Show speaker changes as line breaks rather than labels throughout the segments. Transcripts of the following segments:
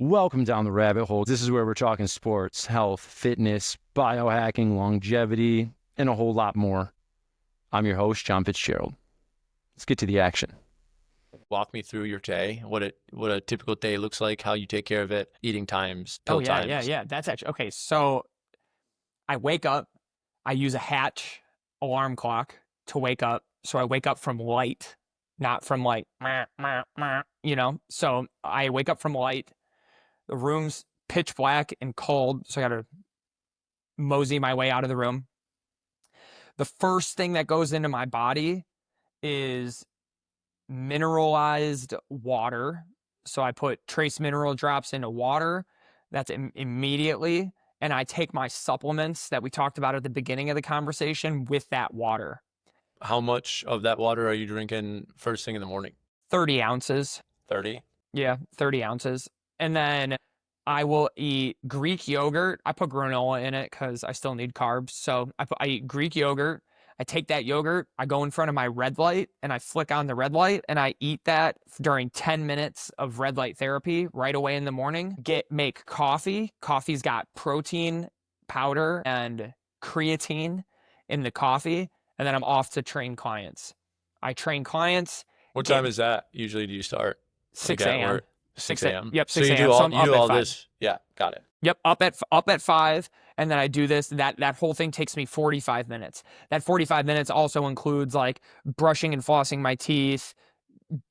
Welcome down the rabbit hole. This is where we're talking sports, health, fitness, biohacking, longevity, and a whole lot more. I'm your host, John Fitzgerald. Let's get to the action.
Walk me through your day, what a typical day looks like, how you take care of it, eating times, pill times.
Yeah. That's actually okay. So I wake up, I use a Hatch alarm clock to wake up. So I wake up from light, not from like, So I wake up from light. The room's pitch black and cold. So I got to mosey my way out of the room. The first thing that goes into my body is mineralized water. So I put trace mineral drops into water. That's immediately. And I take my supplements that we talked about at the beginning of the conversation with that water.
How much of that water are you drinking first thing in the morning?
30 ounces.
30?
Yeah, 30 ounces. And then I will eat Greek yogurt. I put granola in it because I still need carbs. So I eat Greek yogurt. I take that yogurt, I go in front of my red light and I flick on the red light and I eat that during 10 minutes of red light therapy right away in the morning. Make coffee. Coffee's got protein powder and creatine in the coffee. And then I'm off to train clients. I train clients.
What time is that? Usually do you start?
6 a.m.
6 a.m.
Yep, 6
So you
a.m.
do all this. Yeah, got it.
Yep, up at 5, and then I do this. That whole thing takes me 45 minutes. That 45 minutes also includes like brushing and flossing my teeth,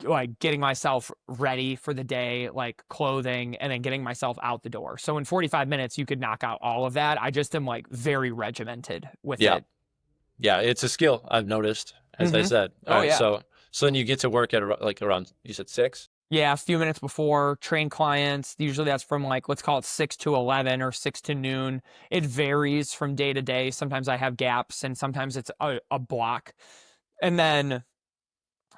like getting myself ready for the day, like clothing, and then getting myself out the door. So in 45 minutes, you could knock out all of that. I just am like very regimented with it.
Yeah, it's a skill I've noticed, as I said. All right,
yeah.
So then you get to work at like around, you said 6?
Yeah, a few minutes before, train clients. Usually that's from like, let's call it 6 to 11 or 6 to noon. It varies from day to day. Sometimes I have gaps and sometimes it's a block. And then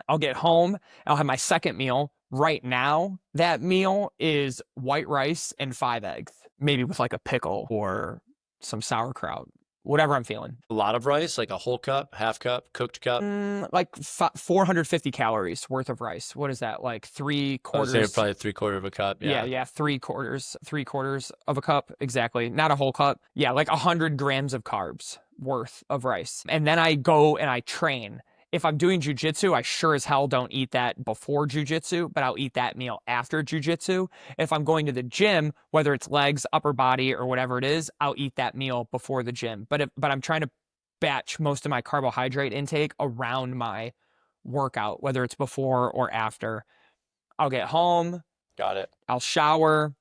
I'll get home. I'll have my second meal. Right now, that meal is white rice and 5 eggs, maybe with like a pickle or some sauerkraut. Whatever I'm feeling.
A lot of rice, like a whole cup, half cup, cooked cup?
Like 450 calories worth of rice. What is that? Like 3/4?
I would say probably 3/4 of a cup. Yeah.
Yeah, 3/4 of a cup. Exactly. Not a whole cup. Yeah, like 100 grams of carbs worth of rice. And then I go and I train. If I'm doing jiu-jitsu, I sure as hell don't eat that before jiu-jitsu, but I'll eat that meal after jiu-jitsu. If I'm going to the gym, whether it's legs, upper body, or whatever it is, I'll eat that meal before the gym. But I'm trying to batch most of my carbohydrate intake around my workout, whether it's before or after. I'll get home.
Got it.
I'll shower.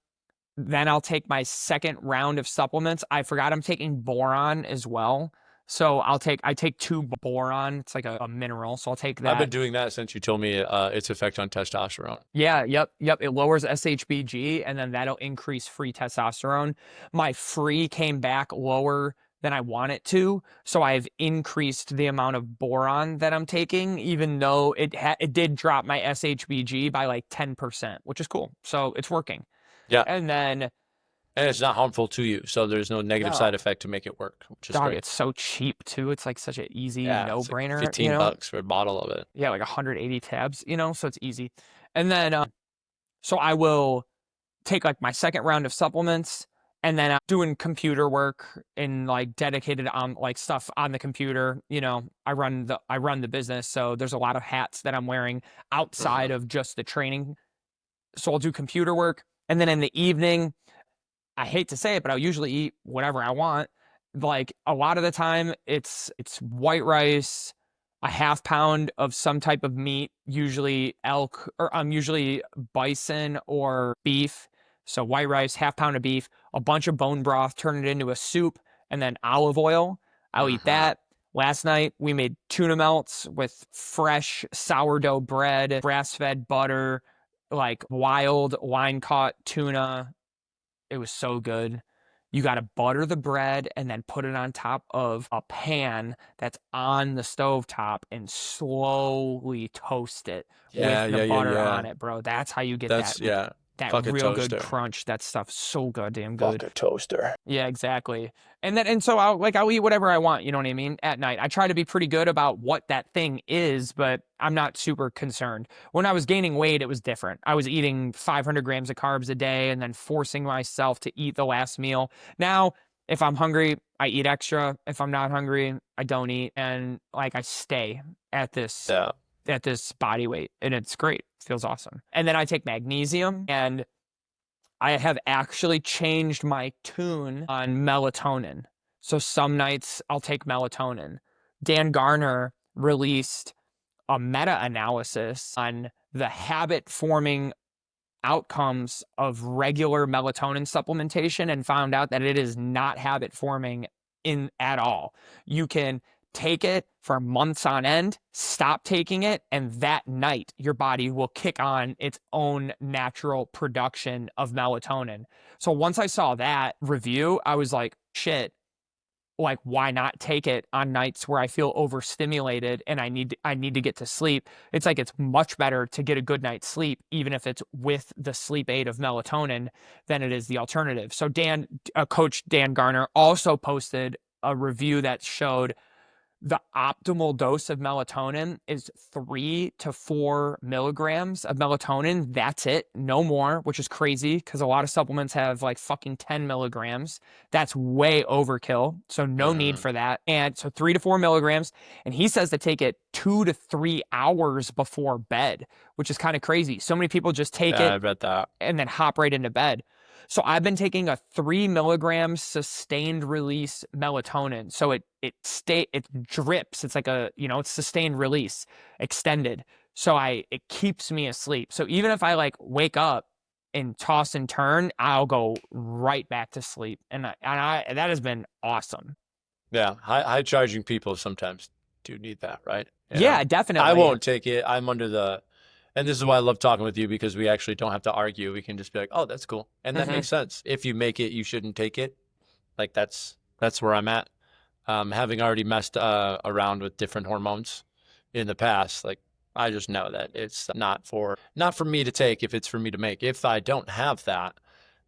Then I'll take my second round of supplements. I forgot I'm taking boron as well. So I take 2 boron. It's like a mineral. So I'll take that.
I've been doing that since you told me its effect on testosterone.
Yeah, yep. It lowers SHBG and then that'll increase free testosterone. My free came back lower than I want it to. So I've increased the amount of boron that I'm taking, even though it did drop my SHBG by like 10%, which is cool. So it's working.
Yeah.
And
it's not harmful to you, so there's no negative side effect to make it work, which is great.
It's so cheap too. It's like such an easy no-brainer.
Like $15 for a bottle of it.
Yeah, like 180 tabs, so it's easy. And then, so I will take like my second round of supplements, and then I'm doing computer work and like dedicated on like stuff on the computer. I run the business, so there's a lot of hats that I'm wearing outside of just the training. So I'll do computer work, and then in the evening, I hate to say it, but I'll usually eat whatever I want. Like a lot of the time it's white rice, a half pound of some type of meat, usually elk or usually bison or beef. So white rice, half pound of beef, a bunch of bone broth, turn it into a soup, and then olive oil. I'll eat that. Last night we made tuna melts with fresh sourdough bread, grass-fed butter, like wild line-caught tuna. It was so good. You got to butter the bread and then put it on top of a pan that's on the stovetop and slowly toast it with the butter on it, bro. That's how you get that.
Yeah.
that
Fuck a
real good
toaster.
crunch. That stuff's so goddamn good.
Fuck a toaster.
Yeah, exactly. And so I'll eat whatever I want, you know what I mean, at night. I try to be pretty good about what that thing is, but I'm not super concerned. When I was gaining weight, it was different. I was eating 500 grams of carbs a day and then forcing myself to eat the last meal. Now, if I'm hungry, I eat extra. If I'm not hungry, I don't eat. And like I stay at this body weight, and it's great. It feels awesome. And then I take magnesium, and I have actually changed my tune on melatonin. So some nights I'll take melatonin. Dan Garner released a meta-analysis on the habit-forming outcomes of regular melatonin supplementation and found out that it is not habit-forming at all. You can take it for months on end, stop taking it, and that night your body will kick on its own natural production of melatonin. So once I saw that review, I was like, shit, like why not take it on nights where I feel overstimulated and I need to get to sleep? It's like it's much better to get a good night's sleep, even if it's with the sleep aid of melatonin, than it is the alternative. So Coach Dan Garner also posted a review that showed the optimal dose of melatonin is 3 to 4 milligrams of melatonin. That's it. No more, which is crazy because a lot of supplements have like fucking 10 milligrams. That's way overkill. So no need for that. And so 3 to 4 milligrams. And he says to take it 2 to 3 hours before bed, which is kind of crazy. So many people just take it
I read that
and then hop right into bed. So I've been taking a 3 milligram sustained release melatonin. So it drips. It's like it's sustained release, extended. So it keeps me asleep. So even if I like wake up and toss and turn, I'll go right back to sleep. And that has been awesome.
Yeah, high charging people sometimes do need that, right?
Yeah, definitely.
I won't take it. I'm under the. And this is why I love talking with you, because we actually don't have to argue. We can just be like, oh, that's cool. And that makes sense. If you make it, you shouldn't take it. Like that's where I'm at. Having already messed around with different hormones in the past, like I just know that it's not for me to take if it's for me to make. If I don't have that,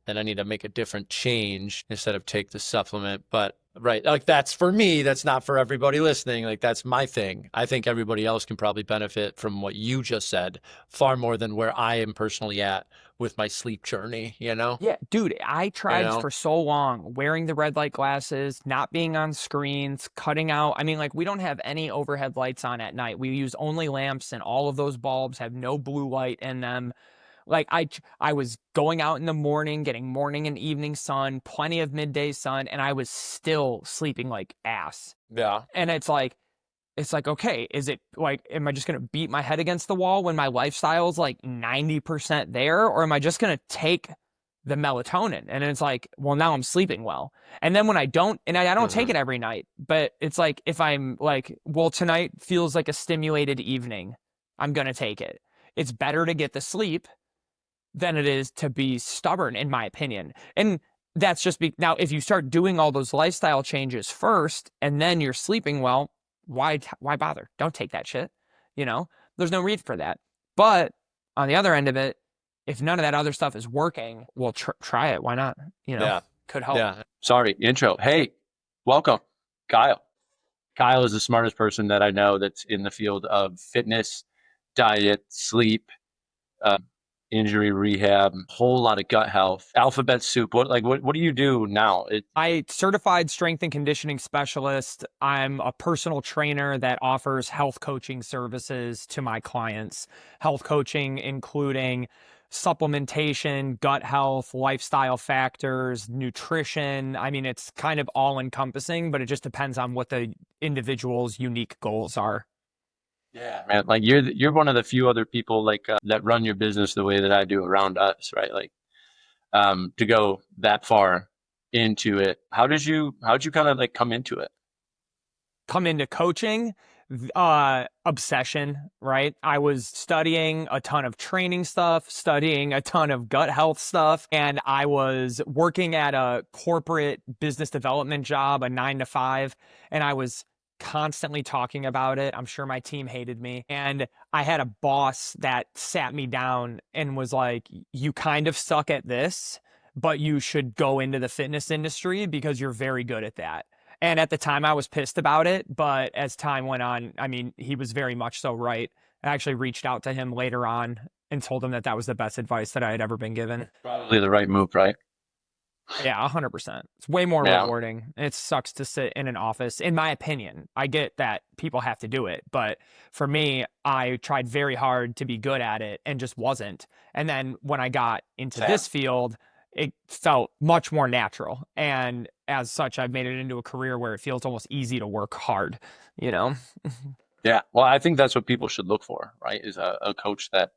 then I need to make a different change instead of take the supplement. But right, like that's for me, that's not for everybody listening. Like that's my thing. I think everybody else can probably benefit from what you just said far more than where I am personally at with my sleep journey, Yeah,
dude, I tried for so long wearing the red light glasses, not being on screens, cutting out. I mean, like we don't have any overhead lights on at night. We use only lamps, and all of those bulbs have no blue light in them. Like I was going out in the morning, getting morning and evening sun, plenty of midday sun, and I was still sleeping like ass.
Yeah.
And it's like, okay, is it like, am I just going to beat my head against the wall when my lifestyle is like 90% there? Or am I just going to take the melatonin? And it's like, well, now I'm sleeping well. And then when I don't, and I don't take it every night, but it's like, if I'm like, well, tonight feels like a stimulated evening, I'm going to take it. It's better to get the sleep than it is to be stubborn, in my opinion. And that's just now, if you start doing all those lifestyle changes first and then you're sleeping well, why bother? Don't take that shit. There's no need for that. But on the other end of it, if none of that other stuff is working, well, try it. Why not? Could help.
Yeah. Sorry. Intro. Hey, welcome, Kyle. Kyle is the smartest person that I know that's in the field of fitness, diet, sleep, injury rehab, whole lot of gut health, alphabet soup. What do you do now?
I certified strength and conditioning specialist. I'm a personal trainer that offers health coaching services to my clients. Health coaching including supplementation, gut health, lifestyle factors, nutrition. I mean, it's kind of all encompassing, but it just depends on what the individual's unique goals are.
Yeah, man. Like you're one of the few other people that run your business the way that I do around us, right? Like, to go that far into it. How'd you kind of like come into it?
Come into coaching, obsession, right? I was studying a ton of training stuff, studying a ton of gut health stuff, and I was working at a corporate business development job, a 9 to 5, and I was constantly talking about it. I'm sure my team hated me. And I had a boss that sat me down and was like, you kind of suck at this, but you should go into the fitness industry because you're very good at that. And at the time I was pissed about it, but as time went on, I mean, he was very much so right. I actually reached out to him later on and told him that that was the best advice that I had ever been given.
Probably the right move, right?
Yeah, 100%. It's way more
Yeah.
rewarding. It sucks to sit in an office, in my opinion. I get that people have to do it, but for me, I tried very hard to be good at it and just wasn't. And then when I got into this field, it felt much more natural. And as such, I've made it into a career where it feels almost easy to work hard, you know?
Yeah. Well, I think that's what people should look for, right? Is a coach that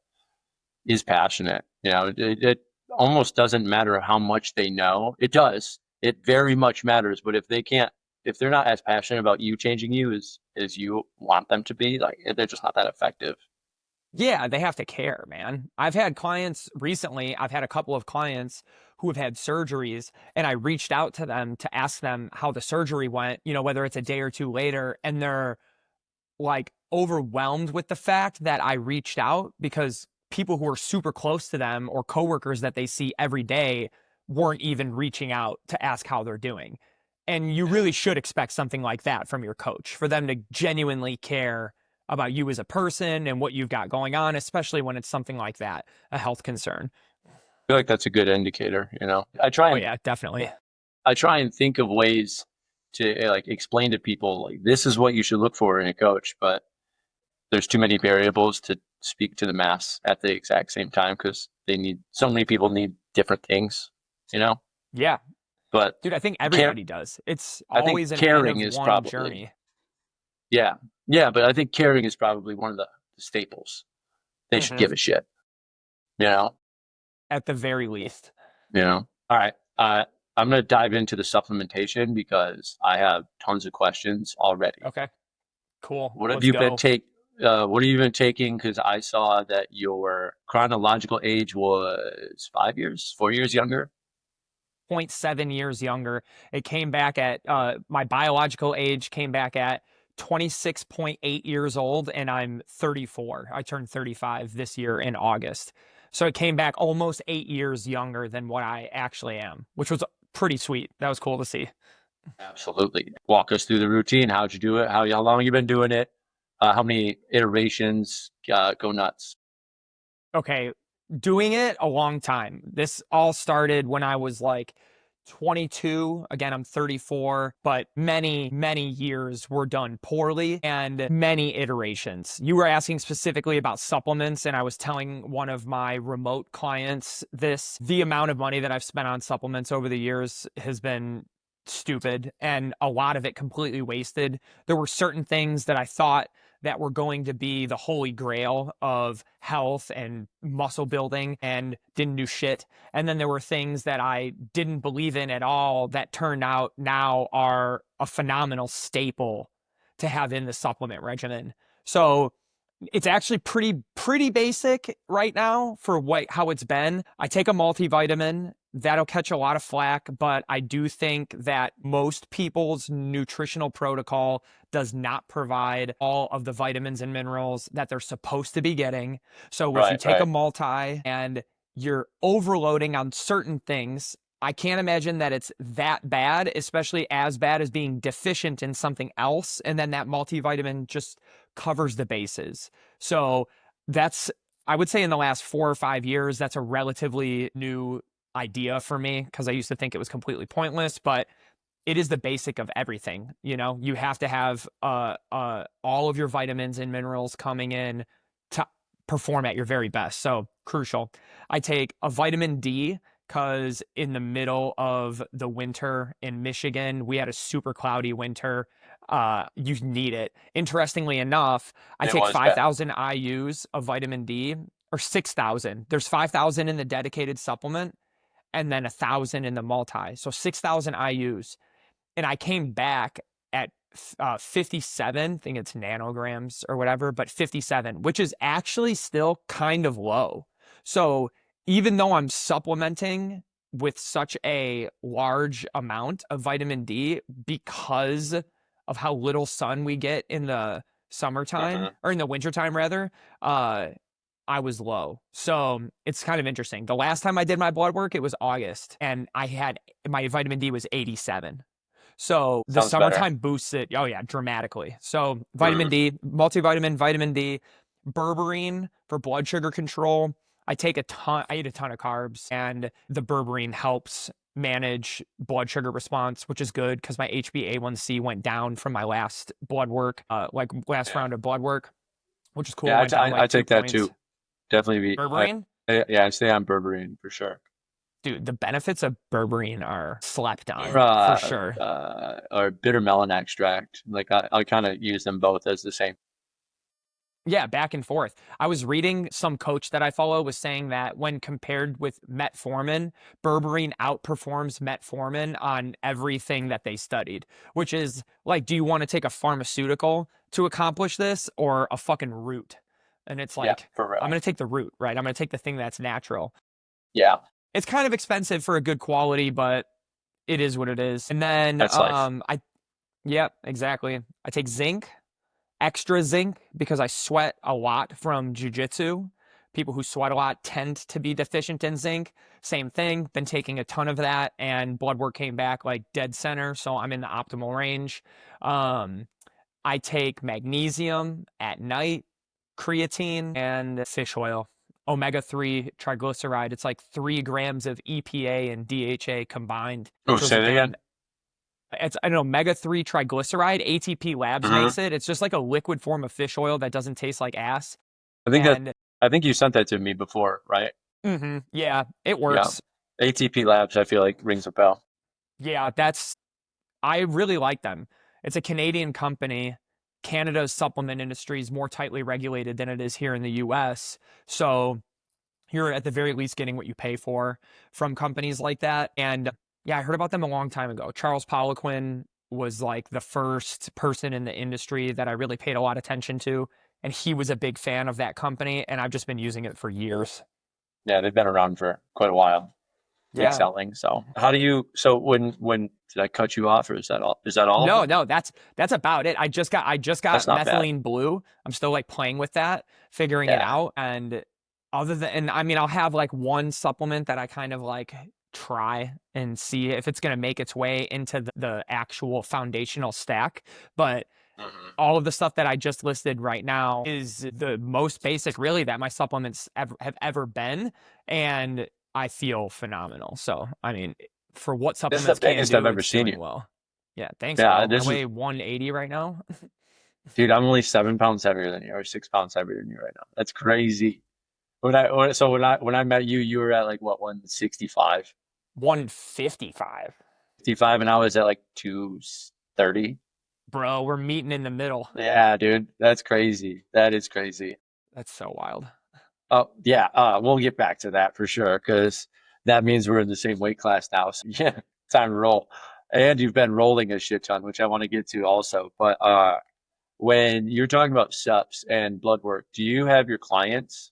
is passionate. You know, it almost doesn't matter how much they know. It does. It very much matters. But if they're not as passionate about you changing you as you want them to be, like they're just not that effective.
Yeah, they have to care, man. I've had clients recently, I've had a couple of clients who have had surgeries, and I reached out to them to ask them how the surgery went, you know, whether it's a day or two later, and they're like overwhelmed with the fact that I reached out because people who are super close to them or coworkers that they see every day weren't even reaching out to ask how they're doing. And you really should expect something like that from your coach, for them to genuinely care about you as a person and what you've got going on, especially when it's something like that, a health concern.
I feel like that's a good indicator. You know,
Oh yeah, definitely.
I try and think of ways to like explain to people like this is what you should look for in a coach, but there's too many variables to speak to the mass at the exact same time because so many people need different things, you know?
Yeah.
But
dude, I think everybody does. It's
I think
always an
caring
end of
is
one
probably
journey.
Yeah. Yeah, but I think caring is probably one of the staples. They should give a shit. You know?
At the very least.
You know? All right. I'm going to dive into the supplementation because I have tons of questions already.
Okay. Cool.
What have you been taking? Because I saw that your chronological age was 4 years younger.
0.7 years younger. It came back at my biological age came back at 26.8 years old, and I'm 34. I turned 35 this year in August. So it came back almost 8 years younger than what I actually am, which was pretty sweet. That was cool to see.
Absolutely. Walk us through the routine. How'd you do it? How long you been doing it? How many iterations? Go nuts.
Okay, doing it a long time. This all started when I was like 22. Again, I'm 34, but many, many years were done poorly and many iterations. You were asking specifically about supplements, and I was telling one of my remote clients this. The amount of money that I've spent on supplements over the years has been stupid, and a lot of it completely wasted. There were certain things that I thought that were going to be the holy grail of health and muscle building and didn't do shit. And then there were things that I didn't believe in at all that turned out now are a phenomenal staple to have in the supplement regimen. So it's actually pretty basic right now for how it's been. I take a multivitamin. That'll catch a lot of flack, but I do think that most people's nutritional protocol does not provide all of the vitamins and minerals that they're supposed to be getting. So if you take a multi and you're overloading on certain things, I can't imagine that it's that bad, especially as bad as being deficient in something else. And then that multivitamin just covers the bases. So I would say in the last 4 or 5 years, that's a relatively new idea for me, because I used to think it was completely pointless, but it is the basic of everything. You know, you have to have all of your vitamins and minerals coming in to perform at your very best. So crucial. I take a vitamin D because in the middle of the winter in Michigan, we had a super cloudy winter. You need it. Interestingly enough, I take 5,000 IUs of vitamin D, or 6,000. There's 5,000 in the dedicated supplement and then 1,000 in the multi. So 6,000 IUs. And I came back at 57, I think it's nanograms or whatever, but 57, which is actually still kind of low. So even though I'm supplementing with such a large amount of vitamin D because of how little sun we get in the summertime or in the wintertime rather, I was low. So it's kind of interesting. The last time I did my blood work, it was August, and my vitamin D was 87. So the
Sounds better.
summertime boosts it. Oh yeah, dramatically. So vitamin D, multivitamin, vitamin D, berberine for blood sugar control. I eat a ton of carbs, and the berberine helps manage blood sugar response, which is good because my HbA1c went down from my last blood work, round of blood work, which is cool.
Yeah,
Went down,
I take
2
that
points.
too. Definitely
Berberine?
I stay on berberine for sure.
Dude, the benefits of berberine are slept on for sure.
Or bitter melon extract. Like I kind of use them both as the same.
Yeah, back and forth. I was reading some coach that I follow was saying that when compared with metformin, berberine outperforms metformin on everything that they studied, which is like, do you want to take a pharmaceutical to accomplish this or a fucking root? And it's like,
for real.
I'm going to take the root, right? I'm going to take the thing that's natural.
Yeah.
It's kind of expensive for a good quality, but it is what it is. And then,
That's life.
Yep, exactly. I take zinc. Extra zinc because I sweat a lot from jiu-jitsu. People who sweat a lot tend to be deficient in zinc. Same thing, been taking a ton of that, and blood work came back like dead center, so I'm in the optimal range. I take magnesium at night, creatine, and fish oil. Omega-3 triglyceride. It's like 3 grams of EPA and DHA combined.
Oh, say it again.
It's an omega-3 triglyceride. ATP Labs makes it. It's just like a liquid form of fish oil that doesn't taste like ass.
I think you sent that to me before, right?
Yeah, it works.
Yeah. ATP Labs, I feel like rings a bell.
Yeah, I really like them. It's a Canadian company. Canada's supplement industry is more tightly regulated than it is here in the US. So you're at the very least getting what you pay for from companies like that. And yeah, I heard about them a long time ago. Charles Poliquin was like the first person in the industry that I really paid a lot of attention to. And he was a big fan of that company. And I've just been using it for years.
Yeah, they've been around for quite a while.
Yeah.
Excelling. So when did I cut you off, or is that all?
No, that's about it. I just got methylene blue. I'm still like playing with that, figuring it out. And I'll have like one supplement that I kind of like try and see if it's going to make its way into the actual foundational stack. But all of the stuff that I just listed right now is the most basic really that my supplements have ever been. And I feel phenomenal. So, I mean, for what supplements
this is the biggest I've ever seen you.
Well. Yeah, thanks.
Yeah,
I weigh 180 right now.
Dude, I'm only 7 pounds heavier than you, or 6 pounds heavier than you right now. That's crazy. When I met you, you were at like what, 165?
155.
55, and I was at like 230.
Bro, we're meeting in the middle.
Yeah, dude, that's crazy. That is crazy.
That's so wild.
Oh yeah, we'll get back to that for sure, because that means we're in the same weight class now. So yeah, time to roll. And you've been rolling a shit ton, which I want to get to also. But when you're talking about sups and blood work, do you have your clients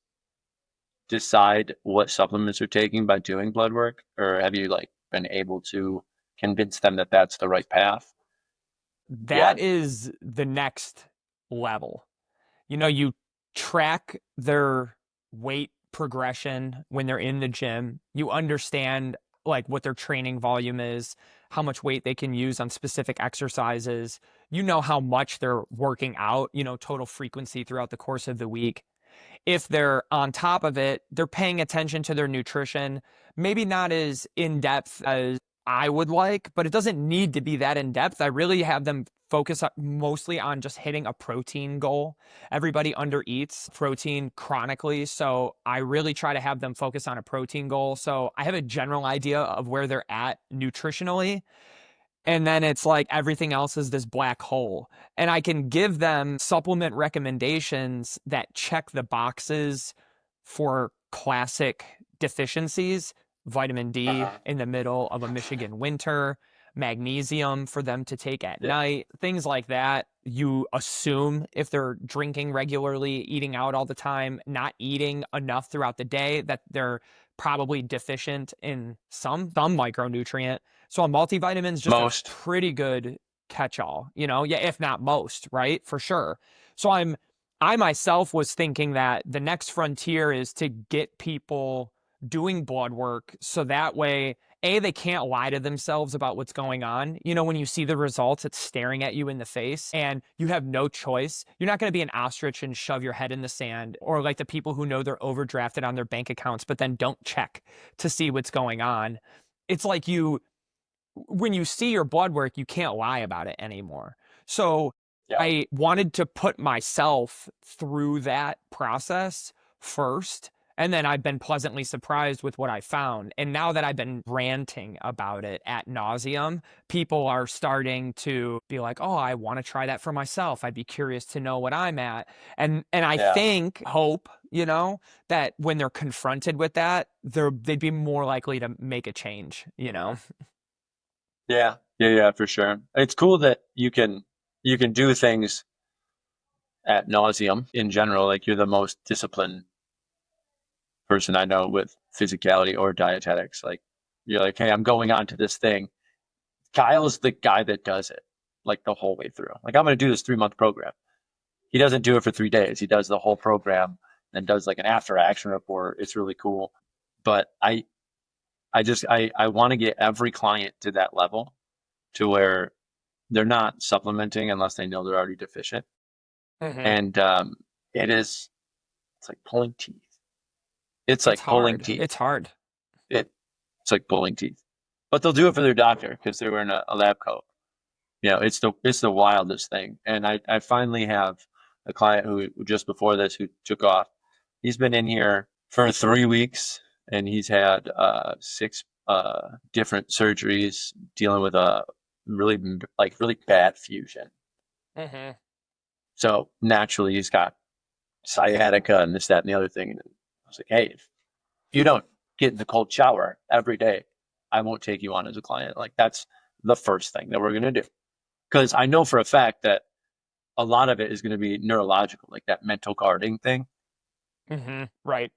decide what supplements they're taking by doing blood work, or have you like been able to convince them that that's the right path?
That is the next level. You track their weight progression when they're in the gym. You understand like what their training volume is, how much weight they can use on specific exercises. You know how much they're working out, total frequency throughout the course of the week. If they're on top of it, they're paying attention to their nutrition, maybe not as in-depth as I would like, but it doesn't need to be that in-depth. I really have them focus mostly on just hitting a protein goal. Everybody undereats protein chronically, so I really try to have them focus on a protein goal. So I have a general idea of where they're at nutritionally. And then it's like everything else is this black hole. And I can give them supplement recommendations that check the boxes for classic deficiencies. Vitamin D in the middle of a Michigan winter, magnesium for them to take at night, things like that. You assume if they're drinking regularly, eating out all the time, not eating enough throughout the day, that they're probably deficient in some micronutrient. So a multivitamin is just a pretty good catch all, yeah, if not most, right? For sure. So I myself was thinking that the next frontier is to get people doing blood work so that way, they can't lie to themselves about what's going on. When you see the results, it's staring at you in the face and you have no choice. You're not going to be an ostrich and shove your head in the sand, or like the people who know they're overdrafted on their bank accounts, but then don't check to see what's going on. It's like when you see your blood work, you can't lie about it anymore. So
Yeah.
I wanted to put myself through that process first. And then I've been pleasantly surprised with what I found. And now that I've been ranting about it ad nauseum, people are starting to be like, oh, I want to try that for myself. I'd be curious to know what I'm at. And I hope, that when they're confronted with that, they'd be more likely to make a change,
Yeah, for sure. It's cool that you can do things ad nauseum in general. Like, you're the most disciplined person I know with physicality or dietetics. Like, you're like, hey, I'm going on to this thing. Kyle's the guy that does it like the whole way through. Like, I'm going to do this 3-month program. He doesn't do it for 3 days. He does the whole program and does like an after action report. It's really cool. But I want to get every client to that level, to where they're not supplementing unless they know they're already deficient. And it's like pulling teeth. It's like pulling teeth.
It's hard.
It's like pulling teeth. But they'll do it for their doctor because they're wearing a lab coat. It's the wildest thing. And I finally have a client who just before this, who took off. He's been in here for 3 weeks and he's had 6 different surgeries dealing with a really bad fusion. So naturally he's got sciatica and this, that, and the other thing. And I was like, hey, if you don't get in the cold shower every day, I won't take you on as a client. Like, that's the first thing that we're going to do. Because I know for a fact that a lot of it is going to be neurological, like that mental guarding thing.
Right.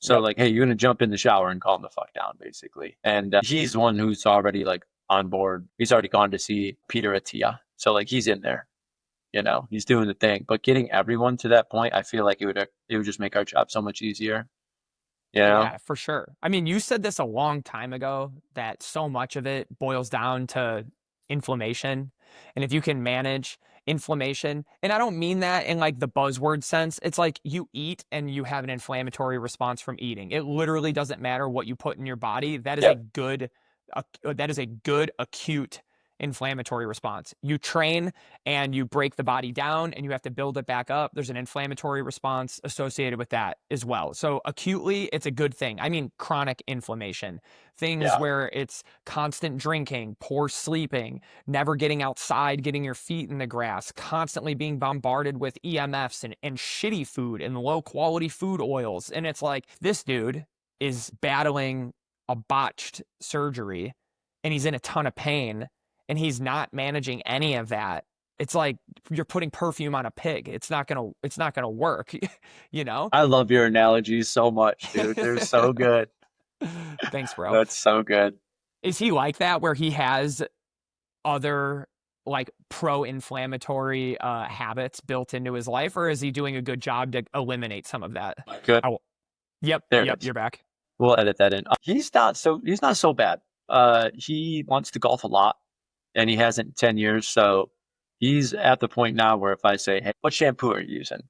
So like, hey, you're going to jump in the shower and calm the fuck down, basically. And he's the one who's already like on board. He's already gone to see Peter Attia. So like, he's in there, he's doing the thing. But getting everyone to that point, I feel like it would just make our job so much easier.
Yeah, for sure. I mean, you said this a long time ago that so much of it boils down to inflammation. And if you can manage inflammation, and I don't mean that in like the buzzword sense, it's like you eat and you have an inflammatory response from eating. It literally doesn't matter what you put in your body. That is a good acute inflammatory response. You train and you break the body down and you have to build it back up. There's an inflammatory response associated with that as well. So acutely, it's a good thing. I mean, chronic inflammation, things where it's constant drinking, poor sleeping, never getting outside, getting your feet in the grass, constantly being bombarded with EMFs and shitty food and low quality food oils. And it's like, this dude is battling a botched surgery and he's in a ton of pain and he's not managing any of that. It's like you're putting perfume on a pig. It's not gonna work,
I love your analogies so much, dude. They're so good.
Thanks, bro.
That's so good.
Is he like that, where he has other like pro-inflammatory habits built into his life, or is he doing a good job to eliminate some of that?
Good.
Yep. You're back.
We'll edit that in. He's not so bad. He wants to golf a lot, and he hasn't in 10 years. So he's at the point now where if I say, hey, what shampoo are you using?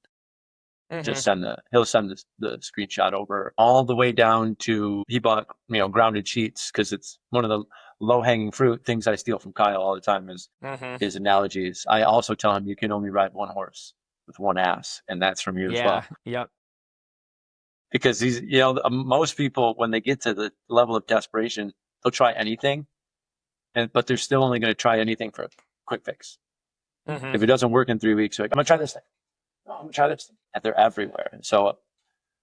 Just he'll send the screenshot over, all the way down to, he bought, grounded sheets, because it's one of the low hanging fruit things I steal from Kyle all the time is his analogies. I also tell him you can only ride one horse with one ass, and that's from you as well.
Yep.
Because he's, most people, when they get to the level of desperation, they'll try anything, but they're still only going to try anything for a quick fix. If it doesn't work in 3 weeks, they're like, I'm going to try this thing. Oh, I'm going to try this thing. And they're everywhere. And so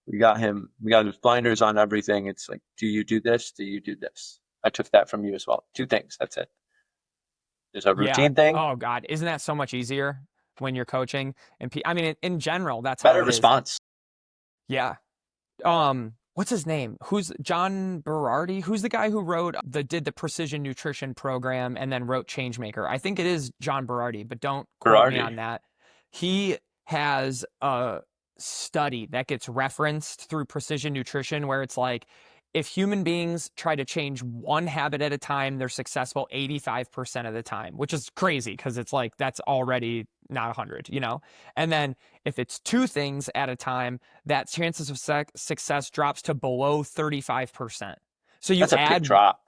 we got his blinders on everything. It's like, do you do this? Do you do this? I took that from you as well. 2 things. That's it. There's a routine thing.
Oh God. Isn't that so much easier when you're coaching? And I mean, in general, that's
better
how it
response.
is. Yeah. what's his name? Who's John Berardi? Who's the guy who did the precision nutrition program and then wrote Changemaker? I think it is John Berardi, but don't quote me on that. He has a study that gets referenced through precision nutrition where it's like, if human beings try to change one habit at a time, they're successful 85% of the time, which is crazy because it's like that's already not 100, you know? And then if it's two things at a time, that chances of success drops to below 35%. So you
That's a big drop.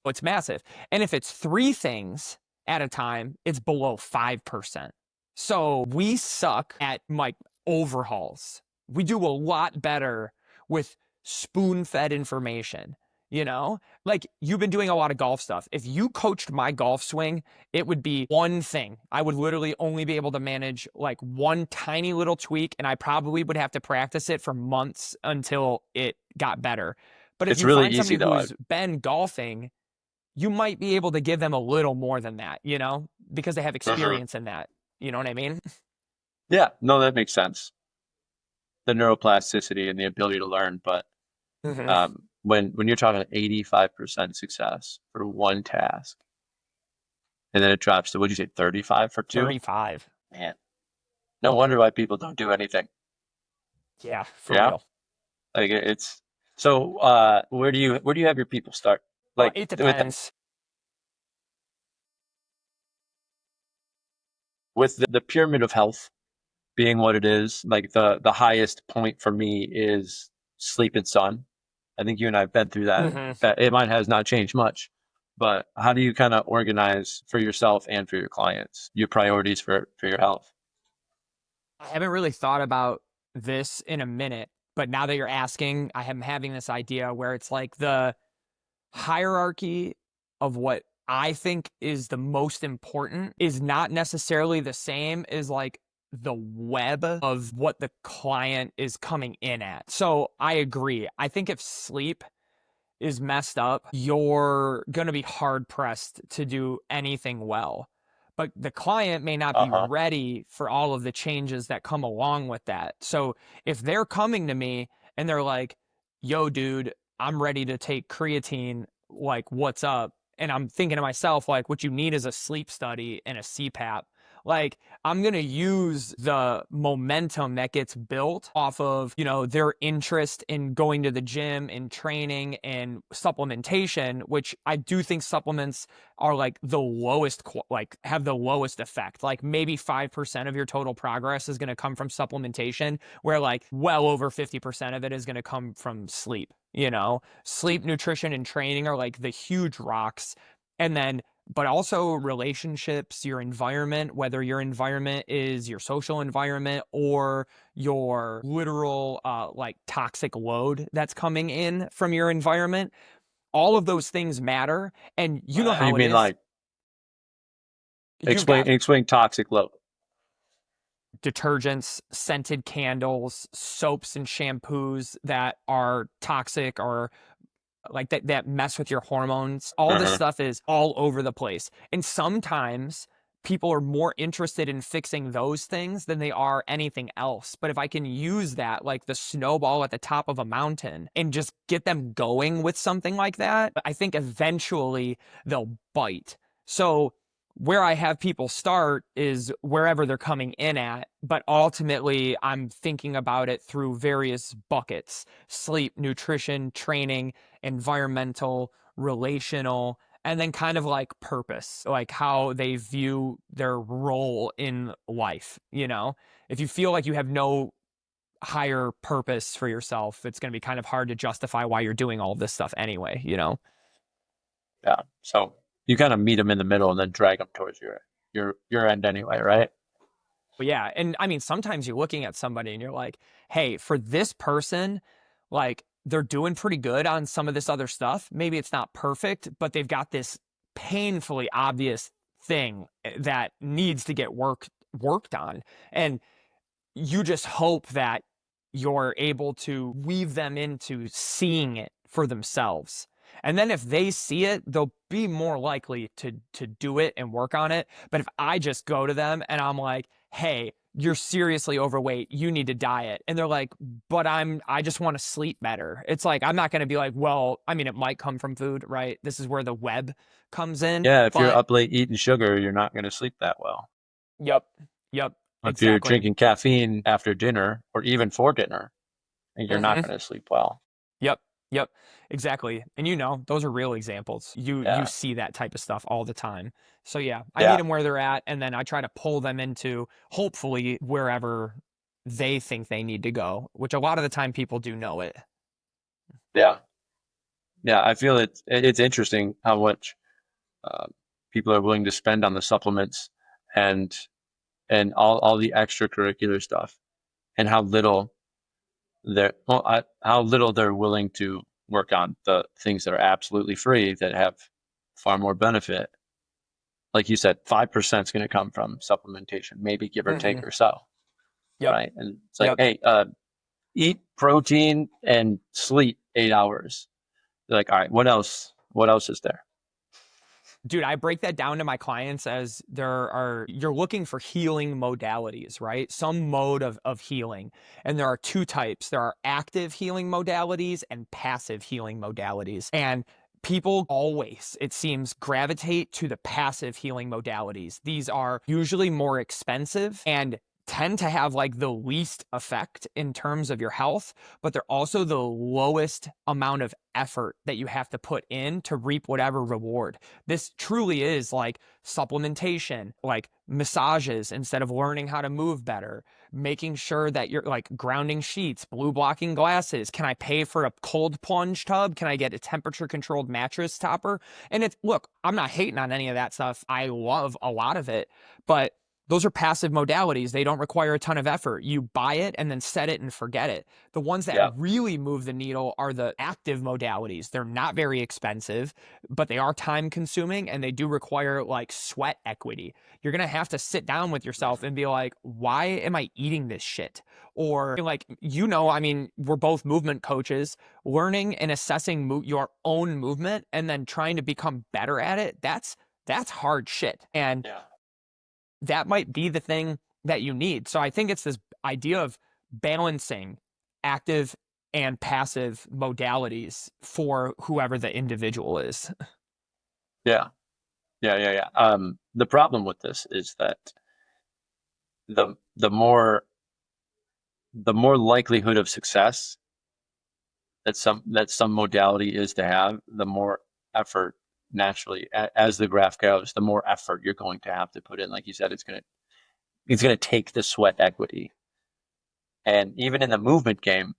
Oh, it's massive. And if it's three things at a time, it's below 5%. So we suck at like overhauls. We do a lot better with spoon-fed information, you know? Like, you've been doing a lot of golf stuff. If you coached my golf swing, it would be one thing. I would literally only be able to manage like one tiny little tweak, and I probably would have to practice it for months until it got better. But if
It's
you
really
find
easy,
somebody
though.
who's been golfing, you might be able to give them a little more than that, you know, because they have experience in that. You know what I mean?
Yeah, no, that makes sense. The neuroplasticity and the ability to learn, but when you're talking 85% success for one task, and then it drops to, what'd you say, 35 for two?
35.
Man, no wonder why people don't do anything.
Yeah, for real.
Like it's so. Where do you have your people start? Like,
Well, it depends.
With the pyramid of health being what it is, like the highest point for me is sleep and sun. I think you and I have been through that. That mine has not changed much. But how do you kind of organize for yourself and for your clients your priorities for your health?
I haven't really thought about this in a minute, but now that you're asking, I am having this idea where it's like the hierarchy of what I think is the most important is not necessarily the same as like the web of what the client is coming in at. So I agree. I think if sleep is messed up, you're going to be hard pressed to do anything well. But the client may not be ready for all of the changes that come along with that. So if they're coming to me and they're like, yo, dude, I'm ready to take creatine, like, what's up? And I'm thinking to myself, like, what you need is a sleep study and a CPAP. Like, I'm going to use the momentum that gets built off of, you know, their interest in going to the gym and training and supplementation, which I do think supplements are like the lowest, like have the lowest effect. Like maybe 5% of your total progress is going to come from supplementation, where like well over 50% of it is going to come from sleep. You know, sleep, nutrition, and training are like the huge rocks. And then but also relationships, your environment, whether your environment is your social environment or your literal like toxic load that's coming in from your environment. All of those things matter. And you know how
you
it
mean
is.
Like explain toxic load.
Detergents, scented candles, soaps and shampoos that are toxic or like that mess with your hormones. All this stuff is all over the place. And sometimes people are more interested in fixing those things than they are anything else. But if I can use that, like the snowball at the top of a mountain, and just get them going with something like that, I think eventually they'll bite. So where I have people start is wherever they're coming in at, but ultimately I'm thinking about it through various buckets: sleep, nutrition, training, environmental, relational, and then kind of like purpose, like how they view their role in life. You know, if you feel like you have no higher purpose for yourself, it's going to be kind of hard to justify why you're doing all of this stuff anyway, you know?
Yeah. So you kind of meet them in the middle and then drag them towards your end anyway, right?
But yeah, and I mean, sometimes you're looking at somebody and you're like, hey, for this person, like they're doing pretty good on some of this other stuff. Maybe it's not perfect, but they've got this painfully obvious thing that needs to get worked on. And you just hope that you're able to weave them into seeing it for themselves. And then if they see it, they'll be more likely to do it and work on it. But if I just go to them and I'm like, hey, you're seriously overweight. You need to diet. And they're like, but I just want to sleep better. It's like, I'm not going to be like, well, I mean, it might come from food, right? This is where the web comes in.
Yeah, if you're
But
up late eating sugar, you're not going to sleep that well.
yep,
If you're
exactly.
drinking caffeine after dinner or even for dinner, you're not
Mhm.
going to sleep well.
Yep, exactly. And those are real examples. You
Yeah.
see that type of stuff all the time. So yeah, I
Yeah.
meet them where they're at, and then I try to pull them into hopefully wherever they think they need to go, which a lot of the time people do know it.
Yeah. Yeah. I feel it's interesting how much uh, people are willing to spend on the supplements and all the extracurricular stuff, and how little how little they're willing to work on the things that are absolutely free that have far more benefit. Like you said, 5% is going to come from supplementation, maybe give or take
Mhm.
or so,
Yep,
right? And it's like,
yep.
hey, eat protein and sleep 8 hours. They're like, all right, what else? What else is there?
Dude, I break that down to my clients as you're looking for healing modalities, right? Some mode of healing. And there are two types. There are active healing modalities and passive healing modalities. And people always, it seems, gravitate to the passive healing modalities. These are usually more expensive and tend to have like the least effect in terms of your health, but they're also the lowest amount of effort that you have to put in to reap whatever reward. This truly is like supplementation, like massages instead of learning how to move better, making sure that you're like grounding sheets, blue blocking glasses. Can I pay for a cold plunge tub? Can I get a temperature controlled mattress topper? And look, I'm not hating on any of that stuff. I love a lot of it, but those are passive modalities. They don't require a ton of effort. You buy it and then set it and forget it. The ones that
Yeah.
really move the needle are the active modalities. They're not very expensive, but they are time consuming and they do require like sweat equity. You're going to have to sit down with yourself and be like, why am I eating this shit? Or like, I mean, we're both movement coaches. Learning and assessing your own movement and then trying to become better at it. That's hard shit. And
Yeah.
that might be the thing that you need. So I think it's this idea of balancing active and passive modalities for whoever the individual is.
Yeah. The problem with this is that the more likelihood of success that some modality is to have, the more effort naturally, as the graph goes, the more effort you're going to have to put in. Like you said, it's gonna take the sweat equity. And even in the movement game,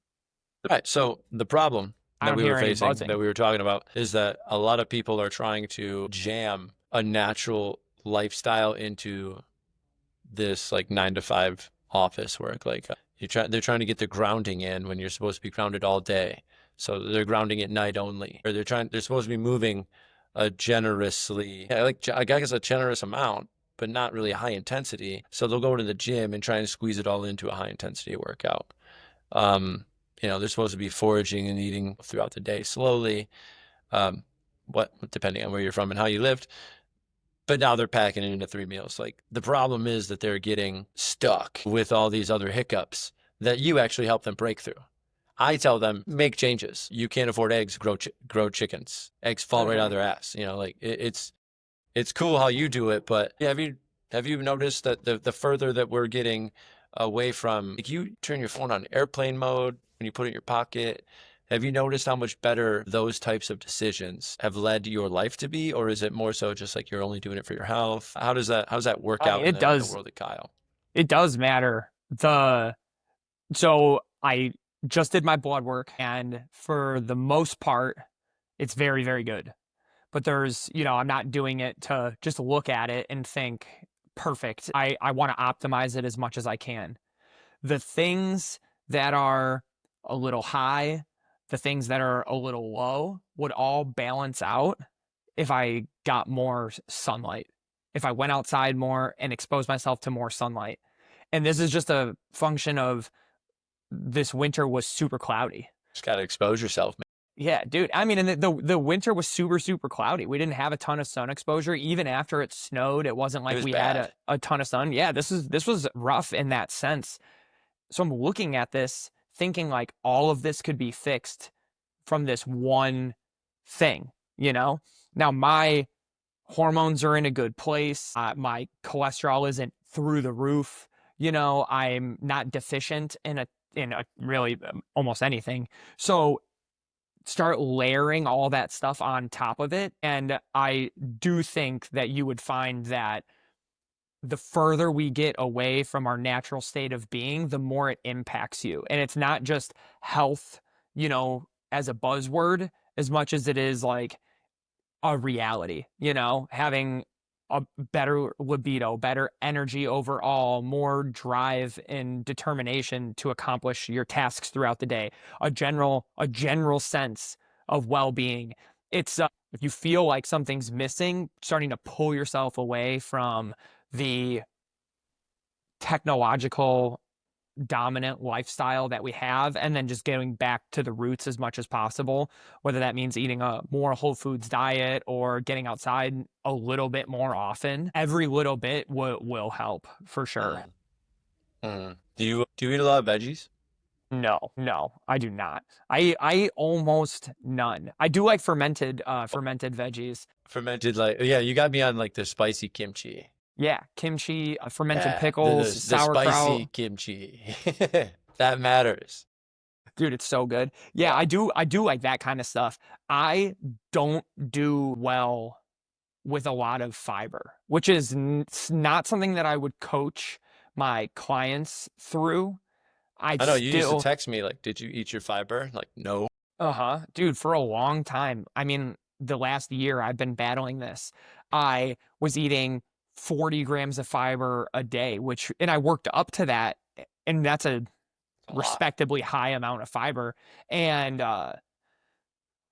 right. So the problem
I
that
don't
we were
hear any
facing,
buzzing.
that we were talking about, is that a lot of people are trying to jam a natural lifestyle into this like 9 to 5 office work. Like they're trying to get the grounding in when you're supposed to be grounded all day. So they're grounding at night only, or they're supposed to be moving generously, like I guess a generous amount, but not really high intensity. So they'll go to the gym and try and squeeze it all into a high intensity workout. They're supposed to be foraging and eating throughout the day slowly, depending on where you're from and how you lived. But now they're packing it into 3 meals. Like the problem is that they're getting stuck with all these other hiccups that you actually help them break through. I tell them, make changes. You can't afford eggs, grow chickens. Eggs fall right out of their ass. Like it's cool how you do it, but have you noticed that the further that we're getting away from, like, you turn your phone on airplane mode when you put it in your pocket, have you noticed how much better those types of decisions have led your life to be? Or is it more so just like you're only doing it for your health? How does that work
I
out
mean,
in the world of Kyle?
it does matter. So I just did my blood work, and for the most part, it's very, very good. But I'm not doing it to just look at it and think perfect. I want to optimize it as much as I can. The things that are a little high, the things that are a little low would all balance out if I got more sunlight, if I went outside more and exposed myself to more sunlight. And this is just a function of this winter was super cloudy.
Just got to expose yourself, man.
Yeah, dude. I mean, and the winter was super, super cloudy. We didn't have a ton of sun exposure. Even after it snowed, it wasn't
It
like
was
we had
bad.
a ton of sun. Yeah, this was rough in that sense. So I'm looking at this thinking like all of this could be fixed from this one thing, you know? Now my hormones are in a good place. My cholesterol isn't through the roof. You know, I'm not deficient in a really almost anything. So start layering all that stuff on top of it. And I do think that you would find that the further we get away from our natural state of being, the more it impacts you. And it's not just health, you know, as a buzzword, as much as it is like a reality, you know, having a better libido, better energy overall, more drive and determination to accomplish your tasks throughout the day, a general sense of well-being. It's if you feel like something's missing, starting to pull yourself away from the technological dominant lifestyle that we have and then just getting back to the roots as much as possible, whether that means eating a more whole foods diet or getting outside a little bit more often. Every little bit will help for sure.
Do you eat a lot of veggies?
No, I do not. I eat almost none. I do like fermented veggies.
Fermented, like, yeah, you got me on like the spicy kimchi.
Yeah, kimchi, fermented
Yeah,
pickles,
the spicy
sauerkraut.
kimchi. That matters.
Dude, it's so good. Yeah, I do like that kind of stuff. I don't do well with a lot of fiber, which is not something that I would coach my clients through. I
I know you used to
still,
text me like, "Did you eat your fiber?" Like, no.
dude, for a long time. I mean, the last year I've been battling this. I was eating 40 grams of fiber a day, and I worked up to that, and that's a
A lot.
respectably high amount of fiber. And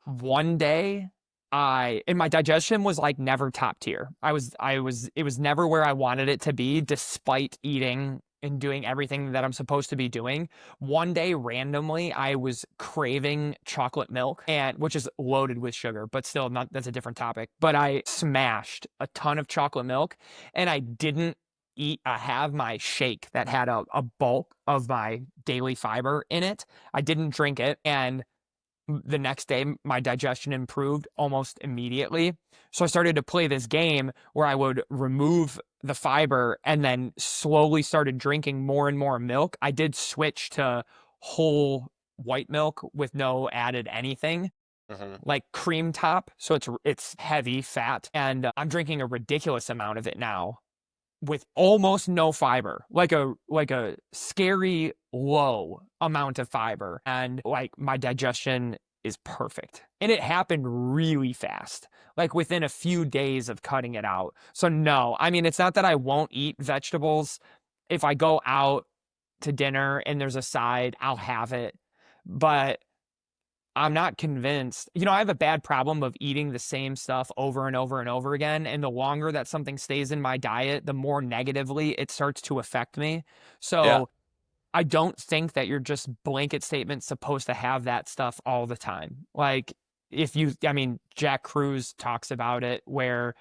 one day and my digestion was like never top tier. It was never where I wanted it to be, despite eating and doing everything that I'm supposed to be doing. One day randomly I was craving chocolate milk, and which is loaded with sugar, but still not, that's a different topic. But I smashed a ton of chocolate milk, and I didn't have my shake that had a bulk of my daily fiber in it. I didn't drink it, and the next day my digestion improved almost immediately. So I started to play this game where I would remove the fiber and then slowly started drinking more and more milk. I did switch to whole white milk with no added anything, like cream top, so it's heavy fat, and I'm drinking a ridiculous amount of it now with almost no fiber, like a scary low amount of fiber, and like my digestion is perfect. And it happened really fast, like within a few days of cutting it out. So no, I mean, it's not that I won't eat vegetables. If I go out to dinner and there's a side, I'll have it. But I'm not convinced. You know, I have a bad problem of eating the same stuff over and over and over again. And the longer that something stays in my diet, the more negatively it starts to affect me.
Yeah.
So I don't think that you're just blanket statement supposed to have that stuff all the time. Like, I mean, Jack Cruz talks about it where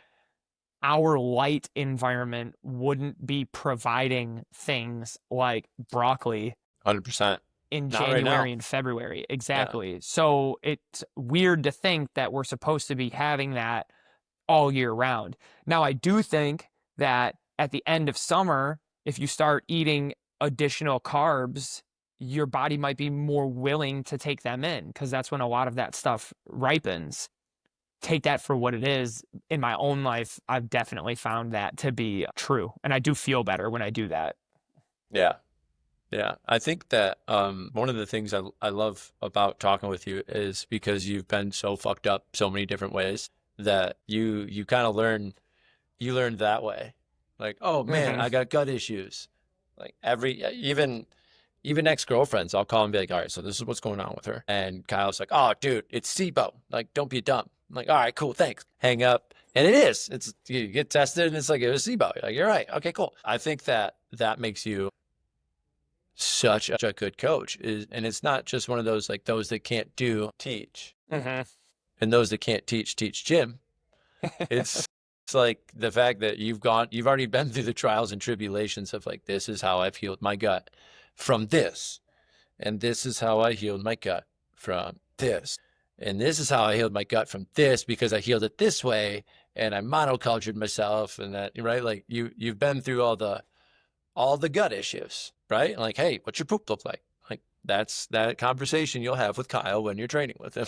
our light environment wouldn't be providing things like broccoli
100%.
in
Not right now.
January and February.
Yeah.
Exactly. So it's weird to think that we're supposed to be having that all year round. Now, I do think that at the end of summer, if you start eating additional carbs, your body might be more willing to take them in because that's when a lot of that stuff ripens. Take that for what it is. In my own life, I've definitely found that to be true. And I do feel better when I do that.
Yeah. Yeah. I think that one of the things I love about talking with you is because you've been so fucked up so many different ways that you kind of learn that way. Like, oh man,
Hmm.
I got gut issues. Like even ex-girlfriends, I'll call and be like, all right, so this is what's going on with her. And Kyle's like, oh dude, it's SIBO. Like, don't be dumb. I'm like, all right, cool, thanks. Hang up. And it is. It's you get tested and it's like it was SIBO. You're like, you're right. Okay, cool. I think that makes you such a good coach and it's not just one of those like those that can't do teach. And those that can't teach gym. It's like the fact that you've already been through the trials and tribulations of like, this is how I've healed my gut from this. And this is how I healed my gut from this. And this is how I healed my gut from this because I healed it this way and I monocultured myself and that, right? Like you've been through all the gut issues, right? Like, hey, what's your poop look like? Like that's that conversation you'll have with Kyle when you're training with him.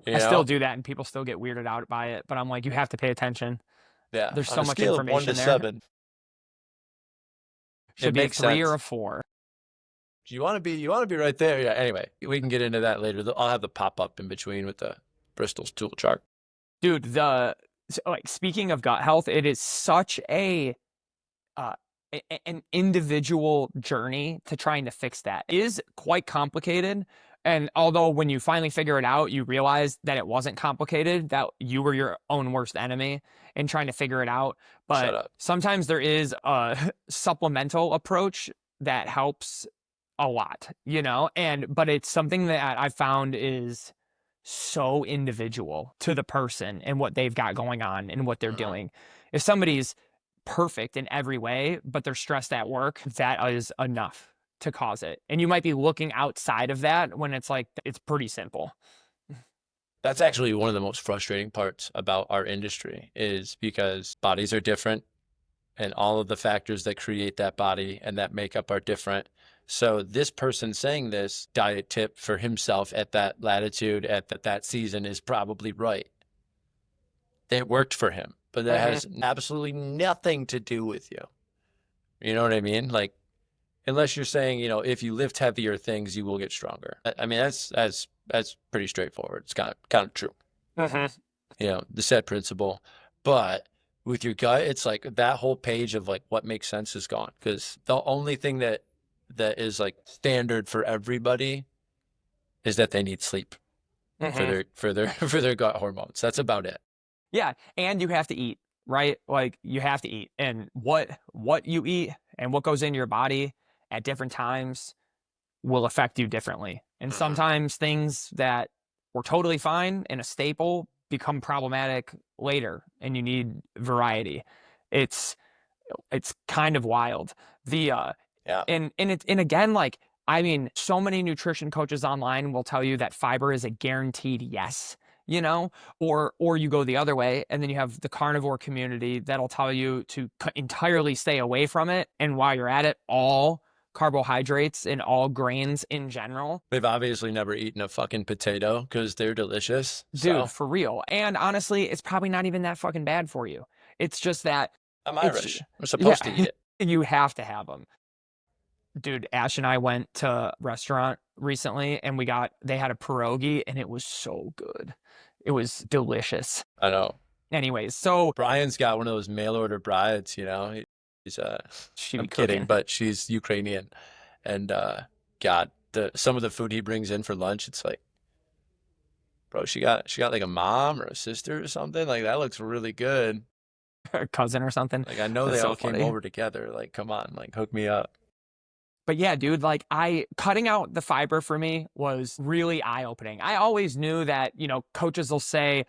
I still do that and people still get weirded out by it, but I'm like, you have to pay attention.
Yeah.
There's
On
so
a
much
scale of
information
1 to
there.
7.
Should be a 3 or a 4.
You want to be right there. Yeah. Anyway, we can get into that later. I'll have the pop up in between with the Bristol's tool chart.
Dude, speaking of gut health, it is such an individual journey to trying to fix that. It is quite complicated. And although when you finally figure it out, you realize that it wasn't complicated, that you were your own worst enemy in trying to figure it out. But sometimes there is a supplemental approach that helps a lot, but it's something that I found is so individual to the person and what they've got going on and what they're doing. If somebody's perfect in every way, but they're stressed at work, that is enough to cause it. And you might be looking outside of that when it's like, it's pretty simple.
That's actually one of the most frustrating parts about our industry is because bodies are different and all of the factors that create that body and that makeup are different. So this person saying this diet tip for himself at that latitude, at that season is probably right. It worked for him, but that has absolutely nothing to do with you. You know what I mean? Like, unless you're saying, if you lift heavier things, you will get stronger. I mean, that's pretty straightforward. It's kind of true. The set principle. But with your gut, it's like that whole page of like what makes sense is gone. Because the only thing that is like standard for everybody is that they need sleep for their gut hormones. That's about it.
Yeah, and you have to eat, right? Like you have to eat, and what you eat and what goes into your body at different times will affect you differently. And sometimes things that were totally fine and a staple become problematic later, and you need variety. It's kind of wild. And again, like, I mean, so many nutrition coaches online will tell you that fiber is a guaranteed yes, or you go the other way and then you have the carnivore community that'll tell you to entirely stay away from it. And while you're at it, all carbohydrates and all grains in general.
They've obviously never eaten a fucking potato because they're delicious.
Dude, for real. And honestly, it's probably not even that fucking bad for you. It's just that
I'm Irish. We're supposed to eat it.
You have to have them. Dude, Ash and I went to a restaurant recently and they had a pierogi and it was so good. It was delicious.
I know.
Anyways, so
Brian's got one of those mail order brides, he's I'm kidding, but she's Ukrainian. And God, some of the food he brings in for lunch, it's like, bro, she got like a mom or a sister or something. Like that looks really good.
A cousin or something.
Like I know they all came over together. Like, come on, like hook me up.
But yeah, dude, like cutting out the fiber for me was really eye-opening. I always knew that, coaches will say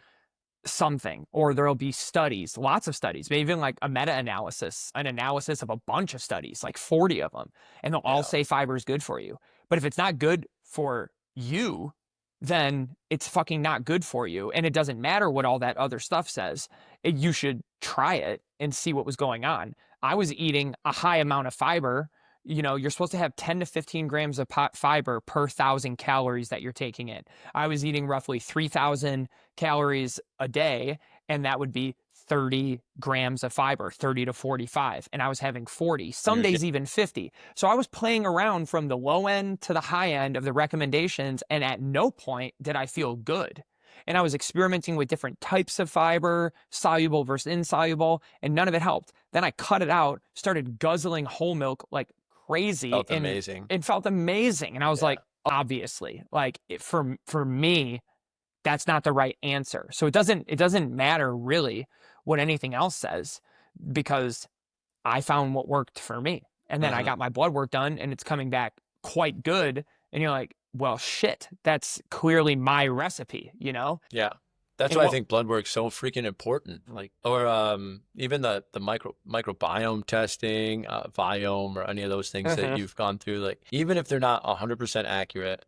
something or there'll be studies, lots of studies, maybe even like a meta-analysis, an analysis of a bunch of studies, like 40 of them. And they'll all say fiber is good for you. But if it's not good for you, then it's fucking not good for you. And it doesn't matter what all that other stuff says. You should try it and see what was going on. I was eating a high amount of fiber. You're supposed to have 10 to 15 grams of fiber per 1,000 calories that you're taking in. I was eating roughly 3,000 calories a day, and that would be 30 grams of fiber, 30 to 45. And I was having 40, some days even 50. So I was playing around from the low end to the high end of the recommendations, and at no point did I feel good. And I was experimenting with different types of fiber, soluble versus insoluble, and none of it helped. Then I cut it out, started guzzling whole milk like crazy.
Felt amazing.
It felt amazing. And I was like, obviously, like for me, that's not the right answer. So it doesn't matter really what anything else says, because I found what worked for me. And then I got my blood work done and it's coming back quite good. And you're like, well, shit, that's clearly my recipe, you know?
Yeah. That's
And
why I
what-
think blood work's so freaking important. Like, or even the microbiome testing, Viome, or any of those things that you've gone through. Like, even if they're not 100% accurate,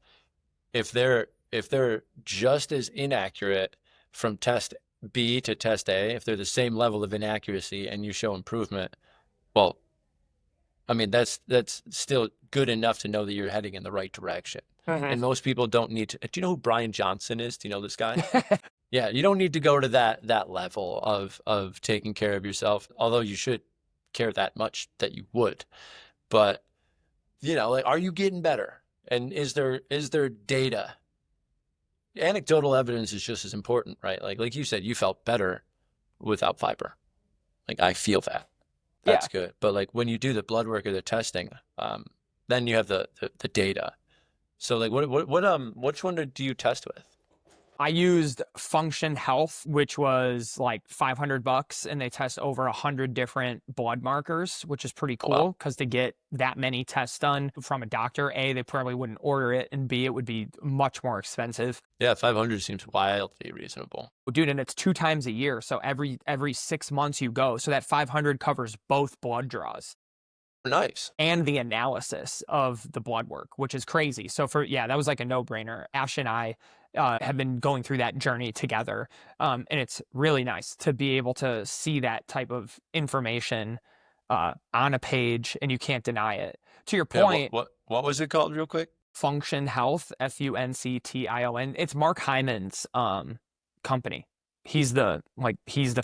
if they're just as inaccurate from test B to test A, if they're the same level of inaccuracy and you show improvement, well, I mean, that's still good enough to know that you're heading in the right direction. And most people don't need to. Do you know who Brian Johnson is? Do you know this guy? Yeah, you don't need to go to that level of taking care of yourself, although you should care that much that you would. But, you know, like, are you getting better? And is there data? Anecdotal evidence is just as important, right? Like you said, you felt better without fiber. Like, I feel that. That's good. But like when you do the blood work or the testing, then you have the data. So like which one do you test with?
I used Function Health, which was like $500, and they test over 100 different blood markers, which is pretty cool because to get that many tests done from a doctor, A, they probably wouldn't order it, and B, it would be much more expensive.
Yeah, 500 seems wildly reasonable.
Dude, and it's 2 times a year, so every 6 months you go. So that 500 covers both blood draws.
Nice.
And the analysis of the blood work, which is crazy. So that was like a no-brainer. Ash and I have been going through that journey together. And it's really nice to be able to see that type of information on a page, and you can't deny it. To your point.
Yeah, what was it called real quick?
Function Health, Function. It's Mark Hyman's company. He's the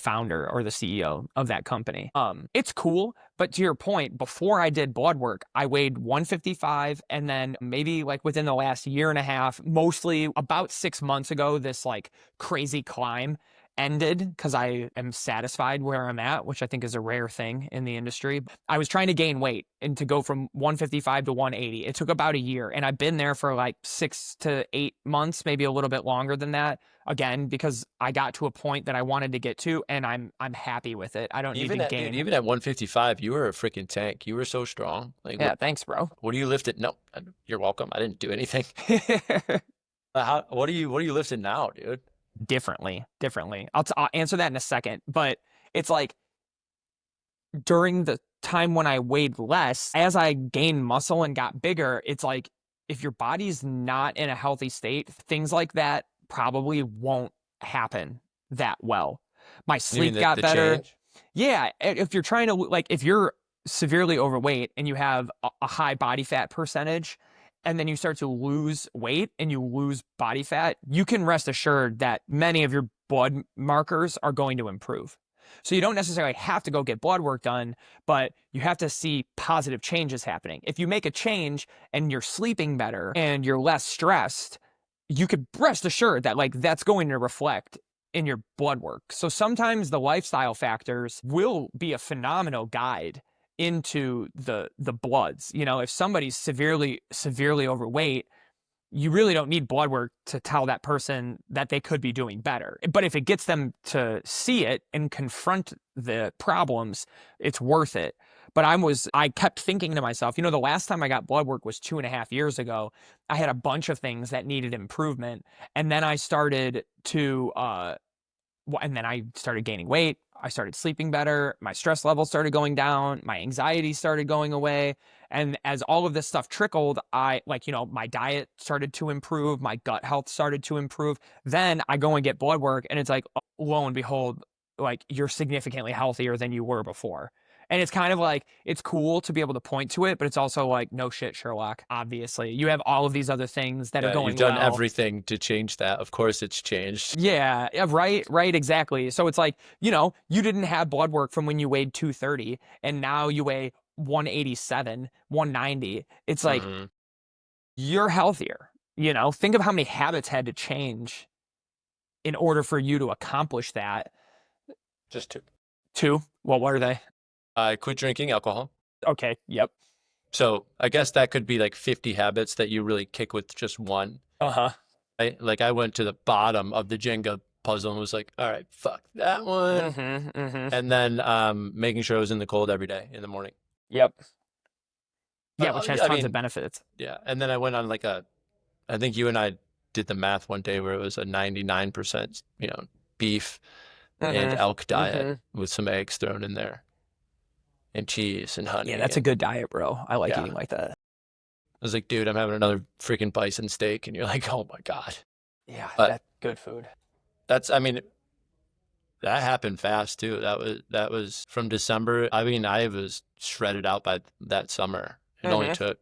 founder or the CEO of that company. It's cool, but to your point, before I did blood work, I weighed 155, and then maybe like within the last year and a half, mostly about 6 months ago, this like crazy climb ended because I am satisfied where I'm at, which I think is a rare thing in the industry. I was trying to gain weight and to go from 155 to 180. It took about a year, and I've been there for like 6 to 8 months, maybe a little bit longer than that. Again, because I got to a point that I wanted to get to, and I'm happy with it. I don't need to gain.
Even at 155, you were a freaking tank. You were so strong. Like,
yeah, thanks, bro.
What do you lift it? No, you're welcome. I didn't do anything. What are you lifting now, dude?
Differently. I'll answer that in a second, but it's like during the time when I weighed less, as I gained muscle and got bigger, it's like if your body's not in a healthy state, things like that probably won't happen that well. My sleep got better.
Change?
Yeah, if you're trying to, like, if you're severely overweight and you have a high body fat percentage, and then you start to lose weight and you lose body fat, you can rest assured that many of your blood markers are going to improve. So you don't necessarily have to go get blood work done, but you have to see positive changes happening. If you make a change and you're sleeping better and you're less stressed, you could rest assured that like that's going to reflect in your blood work. So sometimes the lifestyle factors will be a phenomenal guide into the bloods. You know, if somebody's severely overweight, you really don't need blood work to tell that person that they could be doing better. But if it gets them to see it and confront the problems, it's worth it. But I kept thinking to myself, you know, the last time I got blood work was 2.5 years ago. I had a bunch of things that needed improvement. And then I started to, gaining weight. I started sleeping better. My stress levels started going down. My anxiety started going away. And as all of this stuff trickled, my diet started to improve. My gut health started to improve. Then I go and get blood work, and it's like, lo and behold, like you're significantly healthier than you were before. And it's kind of like, it's cool to be able to point to it, but it's also like, no shit, Sherlock. Obviously, you have all of these other things that are going
You've done
well.
everything to change that. Of course it's changed.
Yeah, right, exactly. So it's like, you know, you didn't have blood work from when you weighed 230, and now you weigh 187, 190. It's like, you're healthier. You know, think of how many habits had to change in order for you to accomplish that.
Just two.
Two? Well, what are they?
I quit drinking alcohol.
Okay, yep.
So I guess that could be like 50 habits that you really kick with just one.
Uh-huh.
I went to the bottom of the Jenga puzzle and was like, all right, fuck that one. And then making sure I was in the cold every day in the morning.
Yep. Yeah, which has tons of benefits.
Yeah. And then I went on like a I think you and I did the math one day where it was a 99%, beef and elk diet with some eggs thrown in there and cheese and honey.
Yeah, that's a good diet, bro. I like
Yeah.
eating like that.
I was like, dude, I'm having another freaking bison steak. And you're like, oh my God.
Yeah,
But-
that's good food.
That happened fast too. That was from December. I mean, I was shredded out by that summer. It only took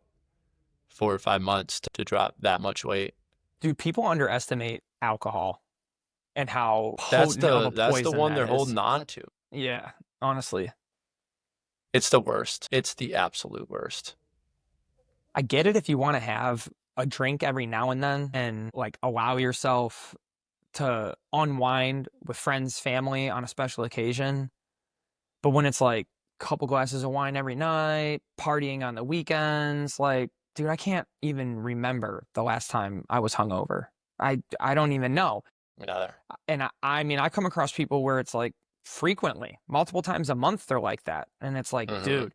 4 or 5 months to drop that much weight.
Dude, people underestimate alcohol and how
That's
potent of a
the
poison
one
that
they're
is.
holding on to.
Yeah, honestly.
It's the worst. It's the absolute worst.
I get it if you want to have a drink every now and then and like allow yourself to unwind with friends, family on a special occasion. But when it's like a couple glasses of wine every night, partying on the weekends, like, dude, I can't even remember the last time I was hungover. I don't even know.
Another.
And I mean, I come across people where it's like frequently, multiple times a month, they're like that. And it's like, dude.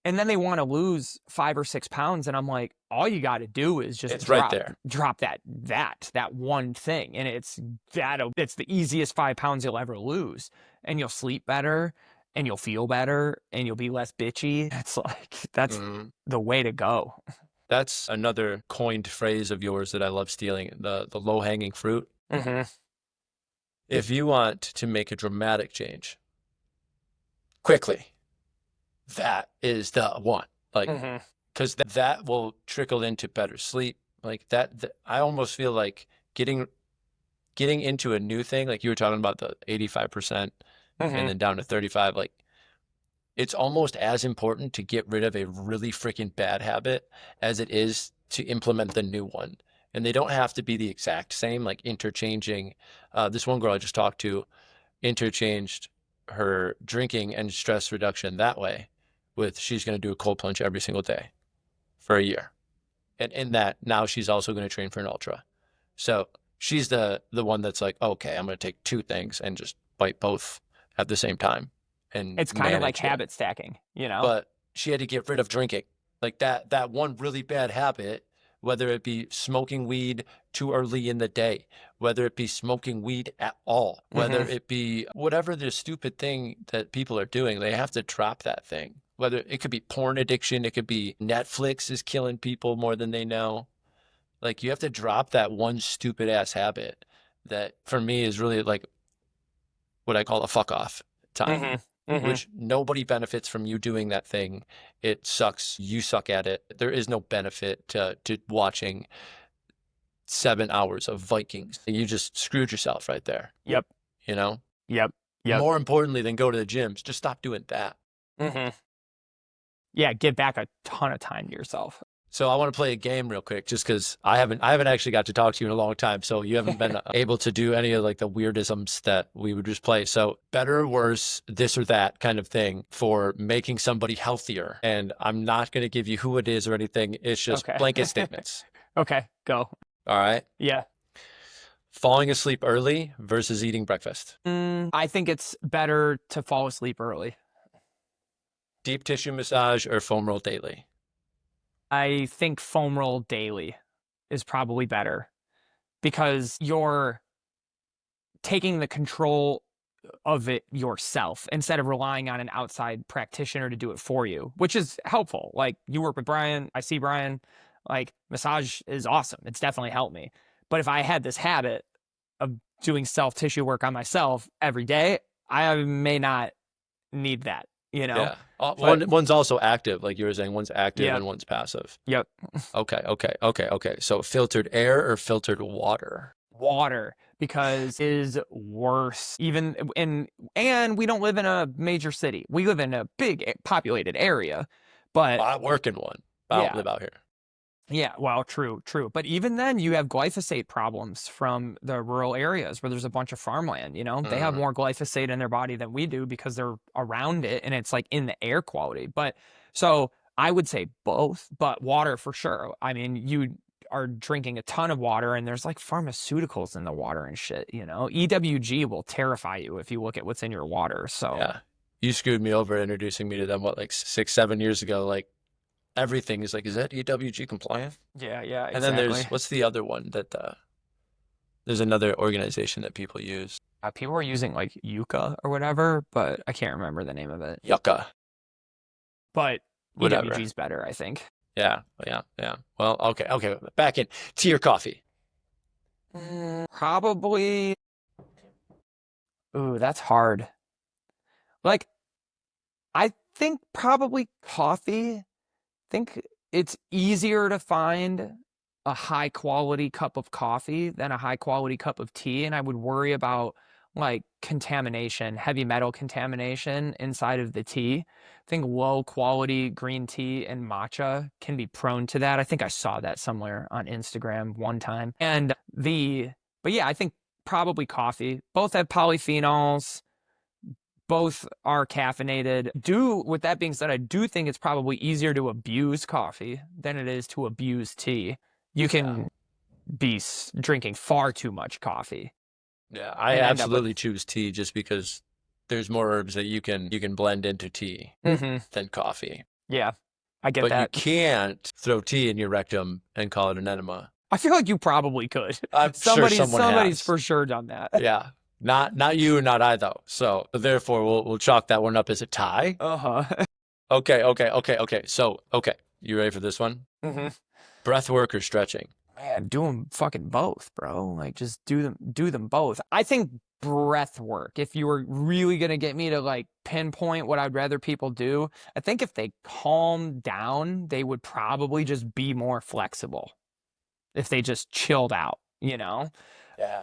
And then they want to lose 5 or 6 pounds. And I'm like, all you got to do is just
It's right there.
drop that one thing. And it's the easiest 5 pounds you'll ever lose. And you'll sleep better and you'll feel better and you'll be less bitchy. It's like, that's the way to go.
That's another coined phrase of yours that I love stealing, the low-hanging fruit. If you want to make a dramatic change quickly, that is the one. Like, because that will trickle into better sleep. Like that I almost feel like getting into a new thing, like you were talking about the 85% and then down to 35, like it's almost as important to get rid of a really freaking bad habit as it is to implement the new one. And they don't have to be the exact same, like interchanging. This one girl I just talked to interchanged her drinking and stress reduction that way with she's going to do a cold plunge every single day for a year. And in that, now she's also going to train for an ultra. So she's the one that's like, okay, I'm going to take 2 things and just bite both at the same time. And
it's kind of like
manage it.
habit stacking, you know?
But she had to get rid of drinking. Like that one really bad habit, whether it be smoking weed too early in the day, whether it be smoking weed at all, whether it be whatever the stupid thing that people are doing, they have to drop that thing. Whether it could be porn addiction, it could be Netflix is killing people more than they know. Like you have to drop that one stupid ass habit that for me is really like what I call a fuck off time. Which nobody benefits from you doing that thing. It sucks. You suck at it. There is no benefit to watching 7 hours of Vikings. You just screwed yourself right there.
Yep.
You know?
Yep.
More importantly than go to the gyms, just stop doing that.
Yeah, give back a ton of time to yourself.
So I want to play a game real quick, just because I haven't actually got to talk to you in a long time. So you haven't been able to do any of like the weirdisms that we would just play. So better or worse, this or that kind of thing for making somebody healthier. And I'm not going to give you who it is or anything. It's just blanket statements.
Okay, go.
All right.
Yeah.
Falling asleep early versus eating breakfast.
I think it's better to fall asleep early.
Deep tissue massage or foam roll daily.
I think foam roll daily is probably better because you're taking the control of it yourself instead of relying on an outside practitioner to do it for you, which is helpful. Like you work with Brian, I see Brian, like massage is awesome. It's definitely helped me. But if I had this habit of doing self-tissue work on myself every day, I may not need that, you know?
Yeah. One's also active, like you were saying, one's active and one's passive.
Yep.
Okay. So filtered air or filtered water?
Water, because it is worse. And we don't live in a major city. We live in a big populated area, but
I work in one. I don't live out here.
Yeah, well, true. But even then, you have glyphosate problems from the rural areas where there's a bunch of farmland, you know? They have more glyphosate in their body than we do because they're around it and it's like in the air quality. But so I would say both, but water for sure. I mean, you are drinking a ton of water and there's like pharmaceuticals in the water and shit, you know? EWG will terrify you if you look at what's in your water. So
yeah, you screwed me over introducing me to them, what, like 6-7 years ago? Like, everything is like, is that EWG compliant?
Yeah, yeah,
And then
exactly.
what's the other one that there's another organization that people use.
People were using like Yucca or whatever, but I can't remember the name of it.
Yucca,
But
whatever.
EWG's better, I think.
Yeah. Well, okay. Back in tea or coffee.
Probably. Ooh, that's hard. Like, I think probably coffee. I think it's easier to find a high quality cup of coffee than a high quality cup of tea. And I would worry about like contamination, heavy metal contamination inside of the tea. I think low quality green tea and matcha can be prone to that. I think I saw that somewhere on Instagram one time. But yeah, I think probably coffee. Both have polyphenols. Both are caffeinated. With that being said, I do think it's probably easier to abuse coffee than it is to abuse tea. You can be drinking far too much coffee.
Yeah, I absolutely choose tea just because there's more herbs that you can blend into tea than coffee.
Yeah, I get
but
that.
But you can't throw tea in your rectum and call it an enema.
I feel like you probably could.
I'm sure
somebody's for sure done that.
Yeah. Not you, not I though. So therefore we'll chalk that one up as a tie. Okay. So you ready for this one? Breath work or stretching?
Man, do them fucking both, bro. Like just do them both. I think breath work, if you were really gonna get me to like pinpoint what I'd rather people do, I think if they calm down, they would probably just be more flexible. If they just chilled out, you know?
Yeah.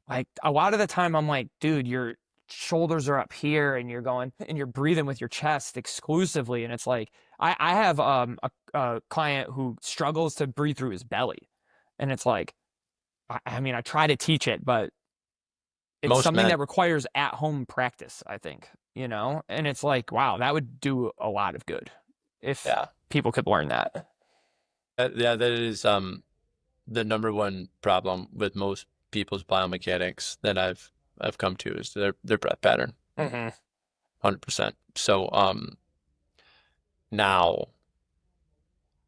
Like a lot of the time I'm like, dude, your shoulders are up here and you're going and you're breathing with your chest exclusively. And it's like, I have a client who struggles to breathe through his belly. And it's like, I mean, I try to teach it, but it's something that requires at-home practice, I think, you know? And it's like, wow, that would do a lot of good if people could learn that.
Yeah, that is the number one problem with most people's biomechanics that I've come to is their breath pattern. 100%. So now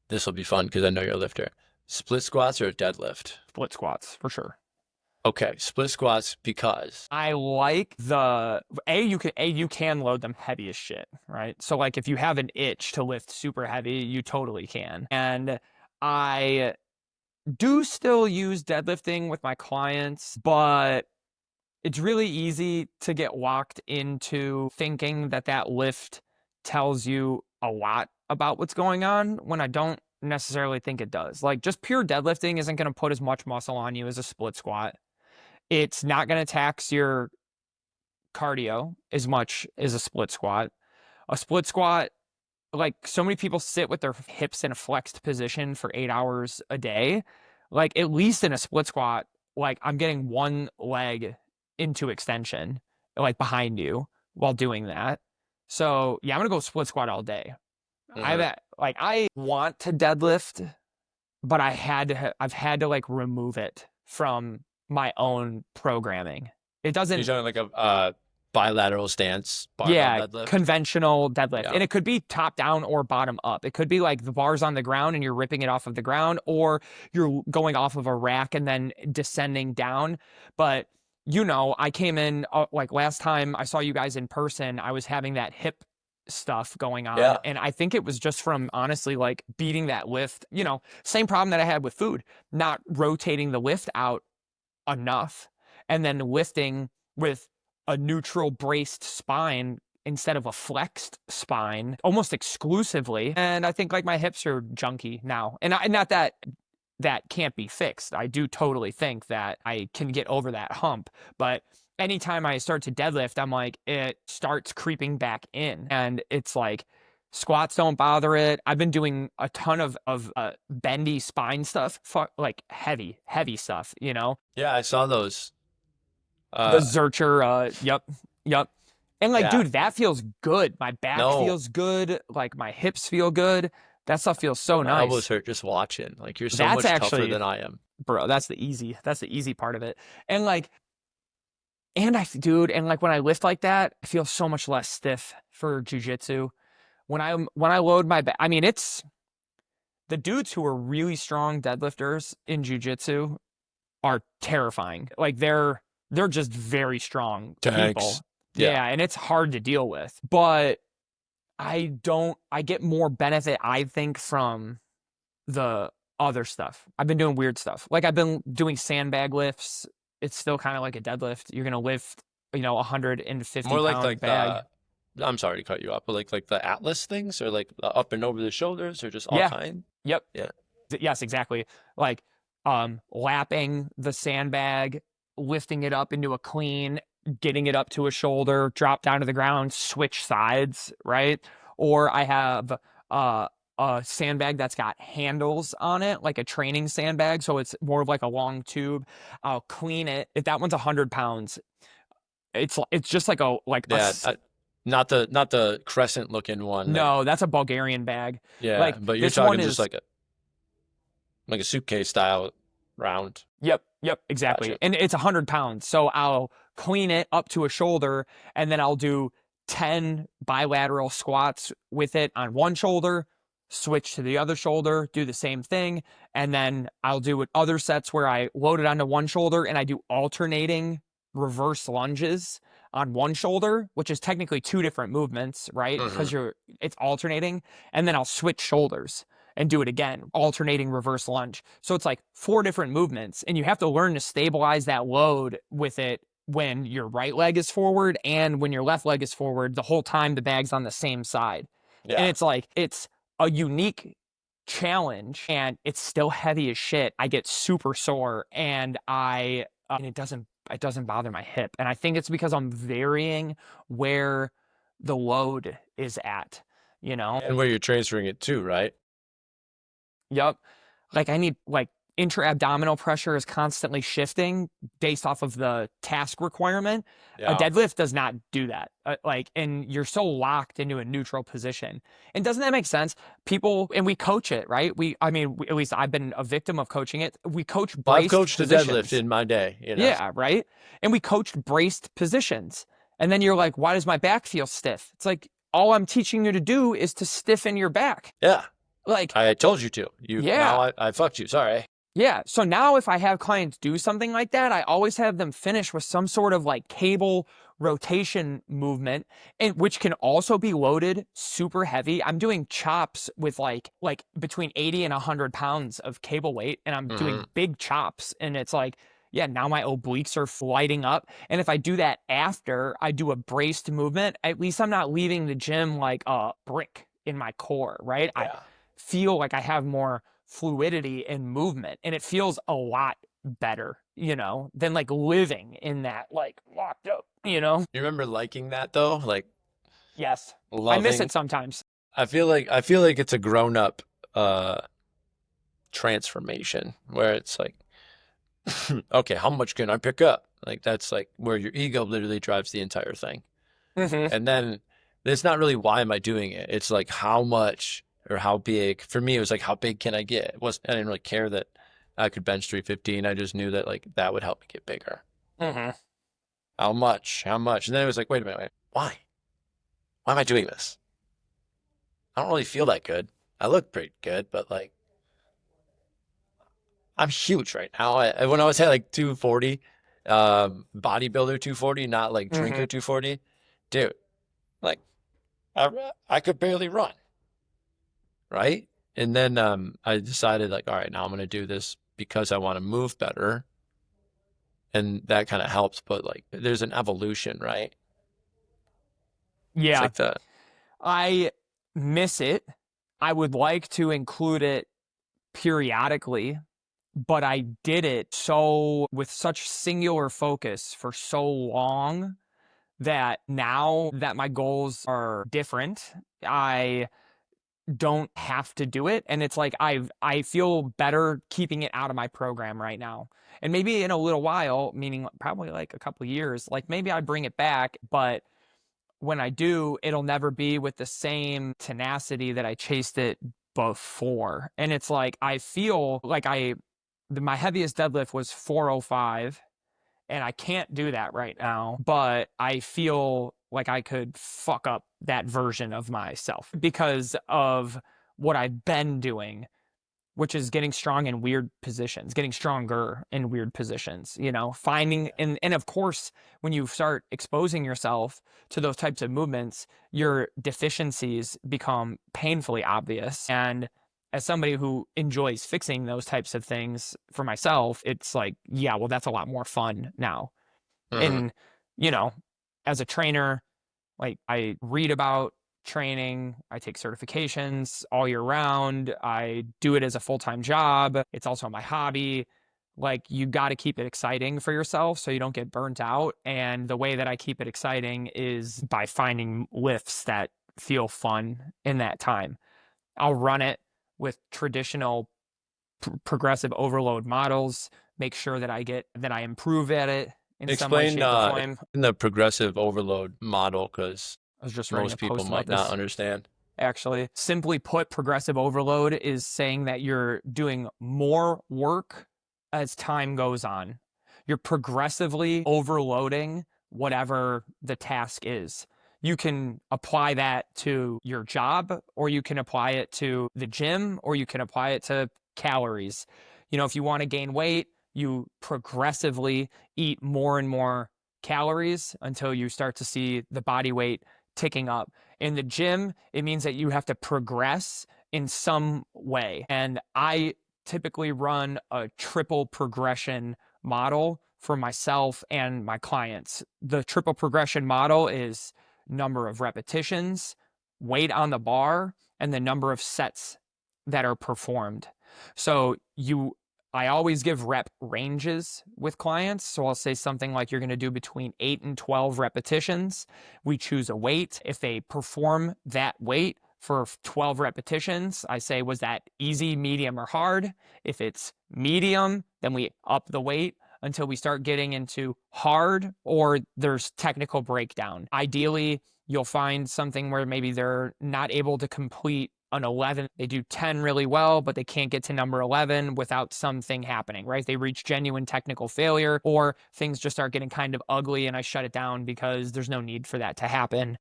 this will be fun because I know you're a lifter. Split squats or a deadlift?
Split squats for sure.
Okay, split squats because
I like you can load them heavy as shit, right? So like if you have an itch to lift super heavy, you totally can. And I do still use deadlifting with my clients, but it's really easy to get locked into thinking that lift tells you a lot about what's going on when I don't necessarily think it does. Like just pure deadlifting isn't going to put as much muscle on you as a split squat. It's not going to tax your cardio as much as a split squat. A split squat, like so many people sit with their hips in a flexed position for 8 hours a day. Like at least in a split squat, like I'm getting one leg into extension, like behind you while doing that. So yeah, I'm going to go split squat all day. I want to deadlift, but I've had to like remove it from my own programming. It doesn't.
You're doing like a bilateral stance,
deadlift. Conventional deadlift.
Yeah.
And it could be top down or bottom up. It could be like the bar's on the ground and you're ripping it off of the ground, or you're going off of a rack and then descending down. But you know, I came in like last time I saw you guys in person, I was having that hip stuff going on.
Yeah.
And I think it was just from honestly like beating that lift, you know, same problem that I had with food, not rotating the lift out enough and then lifting with a neutral braced spine instead of a flexed spine almost exclusively. And I think like my hips are junky now. And not that can't be fixed. I do totally think that I can get over that hump, but anytime I start to deadlift, I'm like, it starts creeping back in, and it's like squats don't bother it. I've been doing a ton of bendy spine stuff, like heavy stuff, you know?
Yeah, I saw those.
The Zercher, yep. And like, dude, that feels good. My back feels good. Like my hips feel good. That stuff feels so nice.
My elbows hurt just watching. Like you're so much tougher than I am.
Bro, that's the easy part of it. And like, and like when I lift like that, I feel so much less stiff for jiu-jitsu. when I load my back, I mean, it's the dudes who are really strong deadlifters in jiu-jitsu are terrifying. Like they're just very strong people. Yeah, and it's hard to deal with. But I get more benefit, I think, from the other stuff. I've been doing weird stuff. Like I've been doing sandbag lifts. It's still kind of like a deadlift. You're gonna lift, 150
More
pound
like
bag.
I'm sorry to cut you off, but like the Atlas things, or like the up and over the shoulders, or just all
Yeah.
kind.
Yep.
Yeah.
Yes, exactly. Like lapping the sandbag, lifting it up into a clean, getting it up to a shoulder, drop down to the ground, switch sides, right? Or I have a sandbag that's got handles on it, like a training sandbag, so it's more of like a long tube. I'll clean it. If that one's 100 pounds, it's just like
not the crescent looking one.
No, that's a Bulgarian bag.
Yeah,
like,
but you're talking just like a suitcase style round.
Yep, exactly.
Gotcha.
And it's 100 pounds. So I'll clean it up to a shoulder, and then I'll do 10 bilateral squats with it on one shoulder, switch to the other shoulder, do the same thing, and then I'll do other sets where I load it onto one shoulder and I do alternating reverse lunges on one shoulder, which is technically two different movements, right? Because it's alternating, and then I'll switch shoulders and do it again, alternating reverse lunge. So it's like 4 different movements, and you have to learn to stabilize that load with it when your right leg is forward and when your left leg is forward the whole time the bag's on the same side. Yeah. And it's like, it's a unique challenge, and it's still heavy as shit. I get super sore, and it doesn't bother my hip. And I think it's because I'm varying where the load is at,
And where you're transferring it to, right?
Yep. Like I need intra-abdominal pressure is constantly shifting based off of the task requirement. Yeah. A deadlift does not do that. And you're so locked into a neutral position. And doesn't that make sense? And we coach it, right? At least I've been a victim of coaching it. We coach braced
I've coached
positions.
the deadlift in my day.
Yeah, right? And we coached braced positions. And then you're like, why does my back feel stiff? It's like, all I'm teaching you to do is to stiffen your back.
Yeah.
Like
I told you to. Now I fucked you. Sorry.
Yeah. So now if I have clients do something like that, I always have them finish with some sort of like cable rotation movement, and which can also be loaded super heavy. I'm doing chops with like between 80 and 100 pounds of cable weight, and I'm doing big chops, and it's like, yeah, now my obliques are lighting up. And if I do that after I do a braced movement, at least I'm not leaving the gym like a brick in my core, right? Yeah. I feel like I have more fluidity and movement, and it feels a lot better, than like living in that like locked up,
You remember liking that though? Like,
yes, I miss it sometimes.
I feel like it's a grown up transformation where it's like, okay, how much can I pick up? Like that's like where your ego literally drives the entire thing. And then it's not really why am I doing it? It's like how much or how big. For me, it was like, how big can I get? I didn't really care that I could bench 315. I just knew that like that would help me get bigger. How much? And then it was like, wait a minute, why? Why am I doing this? I don't really feel that good. I look pretty good, but like, I'm huge right now. When I was at like 240, bodybuilder 240, not like drinker 240, dude, like I could barely run. Right. And then I decided like, all right, now I'm going to do this because I want to move better. And that kind of helps. But like, there's an evolution, right?
Yeah.
It's like
I miss it. I would like to include it periodically, but I did it with such singular focus for so long that now that my goals are different, I don't have to do it. And it's like I feel better keeping it out of my program right now. And maybe in a little while, meaning probably like a couple of years, like maybe I bring it back, but when I do, it'll never be with the same tenacity that I chased it before. And it's like I feel like my heaviest deadlift was 405, and I can't do that right now, but I feel like I could fuck up that version of myself because of what I've been doing, which is getting strong in weird positions, getting stronger in weird positions, finding, and of course, when you start exposing yourself to those types of movements, your deficiencies become painfully obvious. And as somebody who enjoys fixing those types of things for myself, it's like, yeah, well, that's a lot more fun now. And, as a trainer, like I read about training, I take certifications all year round. I do it as a full-time job. It's also my hobby. Like you got to keep it exciting for yourself so you don't get burnt out. And the way that I keep it exciting is by finding lifts that feel fun in that time. I'll run it with traditional progressive overload models, make sure that I improve at it in some way, shape, or form.
In the progressive overload model, because
I was just writing
most
a
people
post
might
about
not
this.
understand.
Actually, simply put, progressive overload is saying that you're doing more work as time goes on. You're progressively overloading whatever the task is. You can apply that to your job, or you can apply it to the gym, or you can apply it to calories. If you want to gain weight, you progressively eat more and more calories until you start to see the body weight ticking up. In the gym, it means that you have to progress in some way. And I typically run a triple progression model for myself and my clients. The triple progression model is number of repetitions, weight on the bar, and the number of sets that are performed. So I always give rep ranges with clients. So I'll say something like you're going to do between 8 and 12 repetitions. We choose a weight. If they perform that weight for 12 repetitions, I say, was that easy, medium, or hard? If it's medium, then we up the weight until we start getting into hard or there's technical breakdown. Ideally, you'll find something where maybe they're not able to complete an 11. They do 10 really well, but they can't get to number 11 without something happening, right? They reach genuine technical failure, or things just start getting kind of ugly and I shut it down because there's no need for that to happen.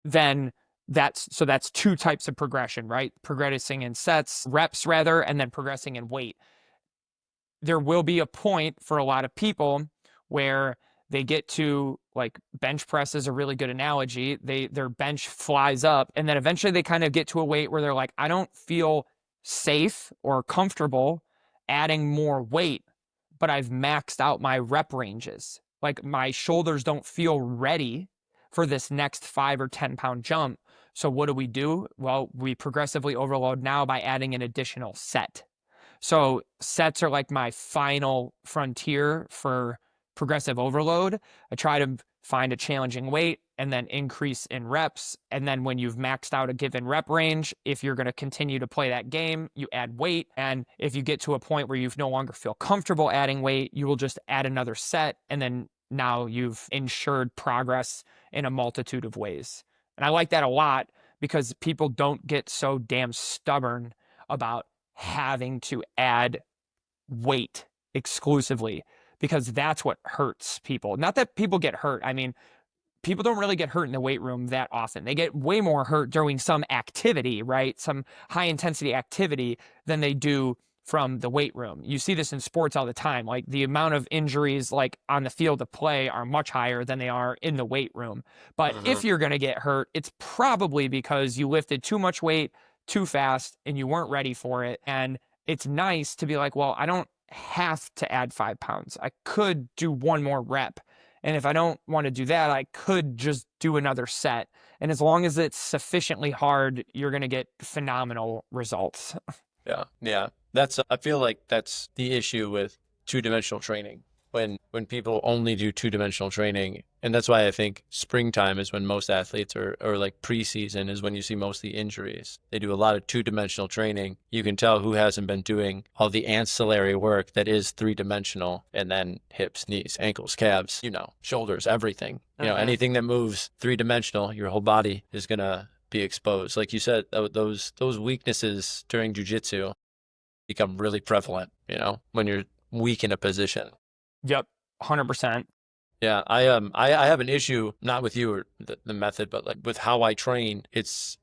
Then that's two types of progression, right? Progressing in reps rather, and then progressing in weight. There will be a point for a lot of people where they get to, like, bench press is a really good analogy. Their bench flies up, and then eventually they kind of get to a weight where they're like, I don't feel safe or comfortable adding more weight, but I've maxed out my rep ranges. Like my shoulders don't feel ready for this next 5 or 10 pound jump. So what do? Well, we progressively overload now by adding an additional set. So sets are like my final frontier for progressive overload. I try to find a challenging weight and then increase in reps. And then when you've maxed out a given rep range, if you're going to continue to play that game, you add weight. And if you get to a point where you no longer feel comfortable adding weight, you will just add another set. And then now you've ensured progress in a multitude of ways. And I like that a lot because people don't get so damn stubborn about having to add weight exclusively, because that's what hurts people. Not that people get hurt. I mean, people don't really get hurt in the weight room that often. They get way more hurt during some activity, right? Some high intensity activity than they do from the weight room. You see this in sports all the time. Like the amount of injuries like on the field of play are much higher than they are in the weight room. But if you're going to get hurt, it's probably because you lifted too much weight too fast and you weren't ready for it. And it's nice to be like, well, I don't have to add 5 pounds. I could do one more rep. And if I don't want to do that, I could just do another set. And as long as it's sufficiently hard, you're going to get phenomenal results.
Yeah. I feel like that's the issue with two-dimensional training. When people only do two-dimensional training, and that's why I think springtime is when most athletes or like preseason is when you see most of the injuries. They do a lot of two-dimensional training. You can tell who hasn't been doing all the ancillary work that is three-dimensional, and then hips, knees, ankles, calves, shoulders, everything. Anything that moves three-dimensional, your whole body is going to be exposed. Like you said, those weaknesses during jiu-jitsu become really prevalent, when you're weak in a position.
Yep, 100%.
Yeah, I have an issue, not with you or the method, but like with how I train. It's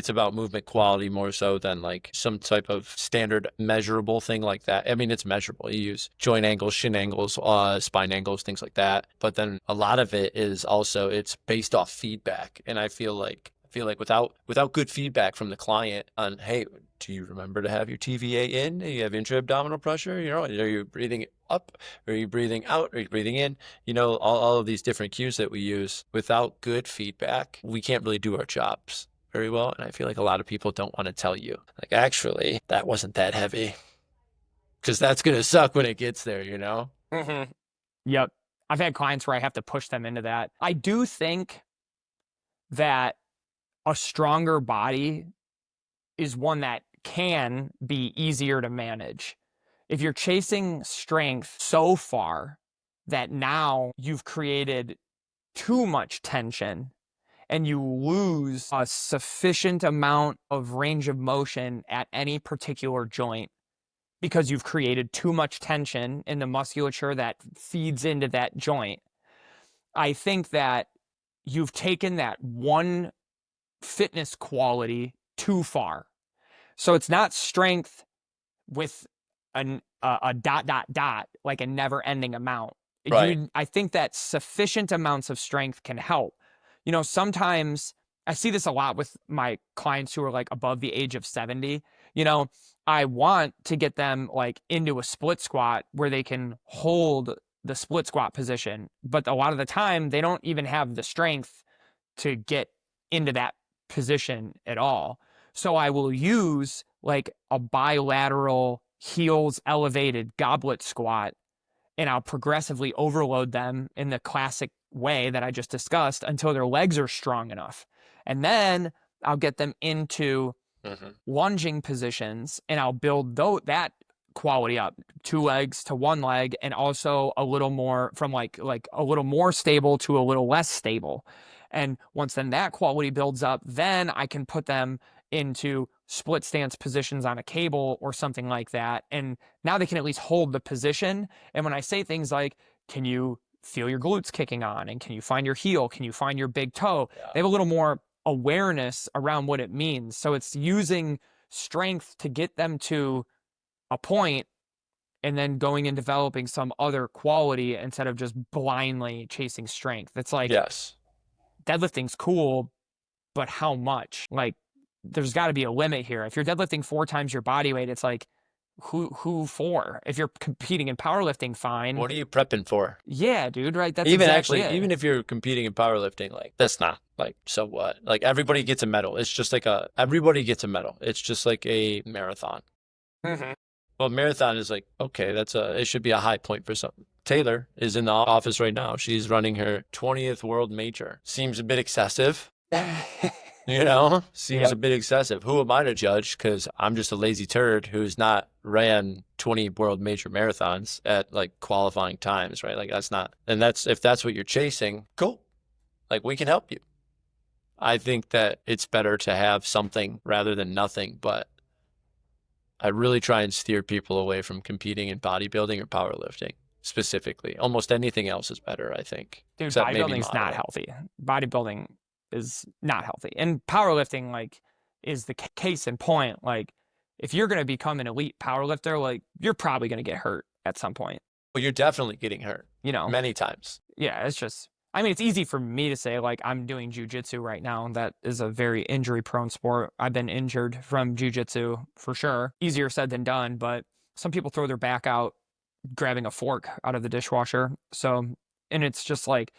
about movement quality more so than like some type of standard measurable thing like that. I mean, it's measurable. You use joint angles, shin angles, spine angles, things like that. But then a lot of it is also, it's based off feedback. And I feel like without good feedback from the client on, hey, do you remember to have your TVA in? Do you have intra-abdominal pressure? You know, are you breathing up? Are you breathing out? Are you breathing in? You know, all of these different cues that we use. Without good feedback, we can't really do our jobs very well. And I feel like a lot of people don't want to tell you, like, actually, that wasn't that heavy. Because that's going to suck when it gets there, you know?
Mm-hmm. Yep. I've had clients where I have to push them into that. I do think that a stronger body is one that can be easier to manage. If you're chasing strength so far that now you've created too much tension and you lose a sufficient amount of range of motion at any particular joint because you've created too much tension in the musculature that feeds into that joint, I think that you've taken that one fitness quality too far. So it's not strength with a like a never-ending amount.
Right.
I think that sufficient amounts of strength can help. You know, sometimes I see this a lot with my clients who are like above the age of 70. You know, I want to get them like into a split squat where they can hold the split squat position, but a lot of the time they don't even have the strength to get into that position at all. So I will use like a bilateral heels elevated goblet squat, and I'll progressively overload them in the classic way that I just discussed until their legs are strong enough. And then I'll get them into lunging positions, and I'll build that quality up, 2 legs to 1 leg, and also a little more from like a little more stable to a little less stable. And once then that quality builds up, then I can put them into split stance positions on a cable or something like that. And now they can at least hold the position. And when I say things like, can you feel your glutes kicking on? And can you find your heel? Can you find your big toe?
Yeah.
They have a little more awareness around what it means. So it's using strength to get them to a point and then going and developing some other quality instead of just blindly chasing strength. It's like,
Yes.
deadlifting's cool, but how much? Like, there's got to be a limit here. If you're deadlifting 4 times your body weight, it's like, who for? If you're competing in powerlifting, fine.
What are you prepping for?
Yeah, dude, right? That's
Even
exactly
actually,
it.
even if you're competing in powerlifting, like, that's not like, so what? Like, everybody gets a medal. It's just like everybody gets a medal. It's just like a marathon. Well, marathon is like, okay, it should be a high point for something. Taylor is in the office right now. She's running her 20th world major. Seems a bit excessive. You know, seems a bit excessive. Who am I to judge? Because I'm just a lazy turd who's not ran 20 world major marathons at like qualifying times, right? Like, that's not, and if that's what you're chasing, cool. Like, we can help you. I think that it's better to have something rather than nothing, but I really try and steer people away from competing in bodybuilding or powerlifting specifically. Almost anything else is better, I think.
Dude,
except maybe
bodybuilding's not
modeling.
healthy. Bodybuilding is not healthy. And powerlifting, like, is the case in point. Like, if you're going to become an elite powerlifter, like, you're probably going to get hurt at some point.
Well, you're definitely getting hurt.
You know?
Many times.
Yeah, it's just, I mean, it's easy for me to say, like, I'm doing jiu-jitsu right now. That is a very injury-prone sport. I've been injured from jiu-jitsu for sure. Easier said than done, but some people throw their back out grabbing a fork out of the dishwasher. So, and it's just like,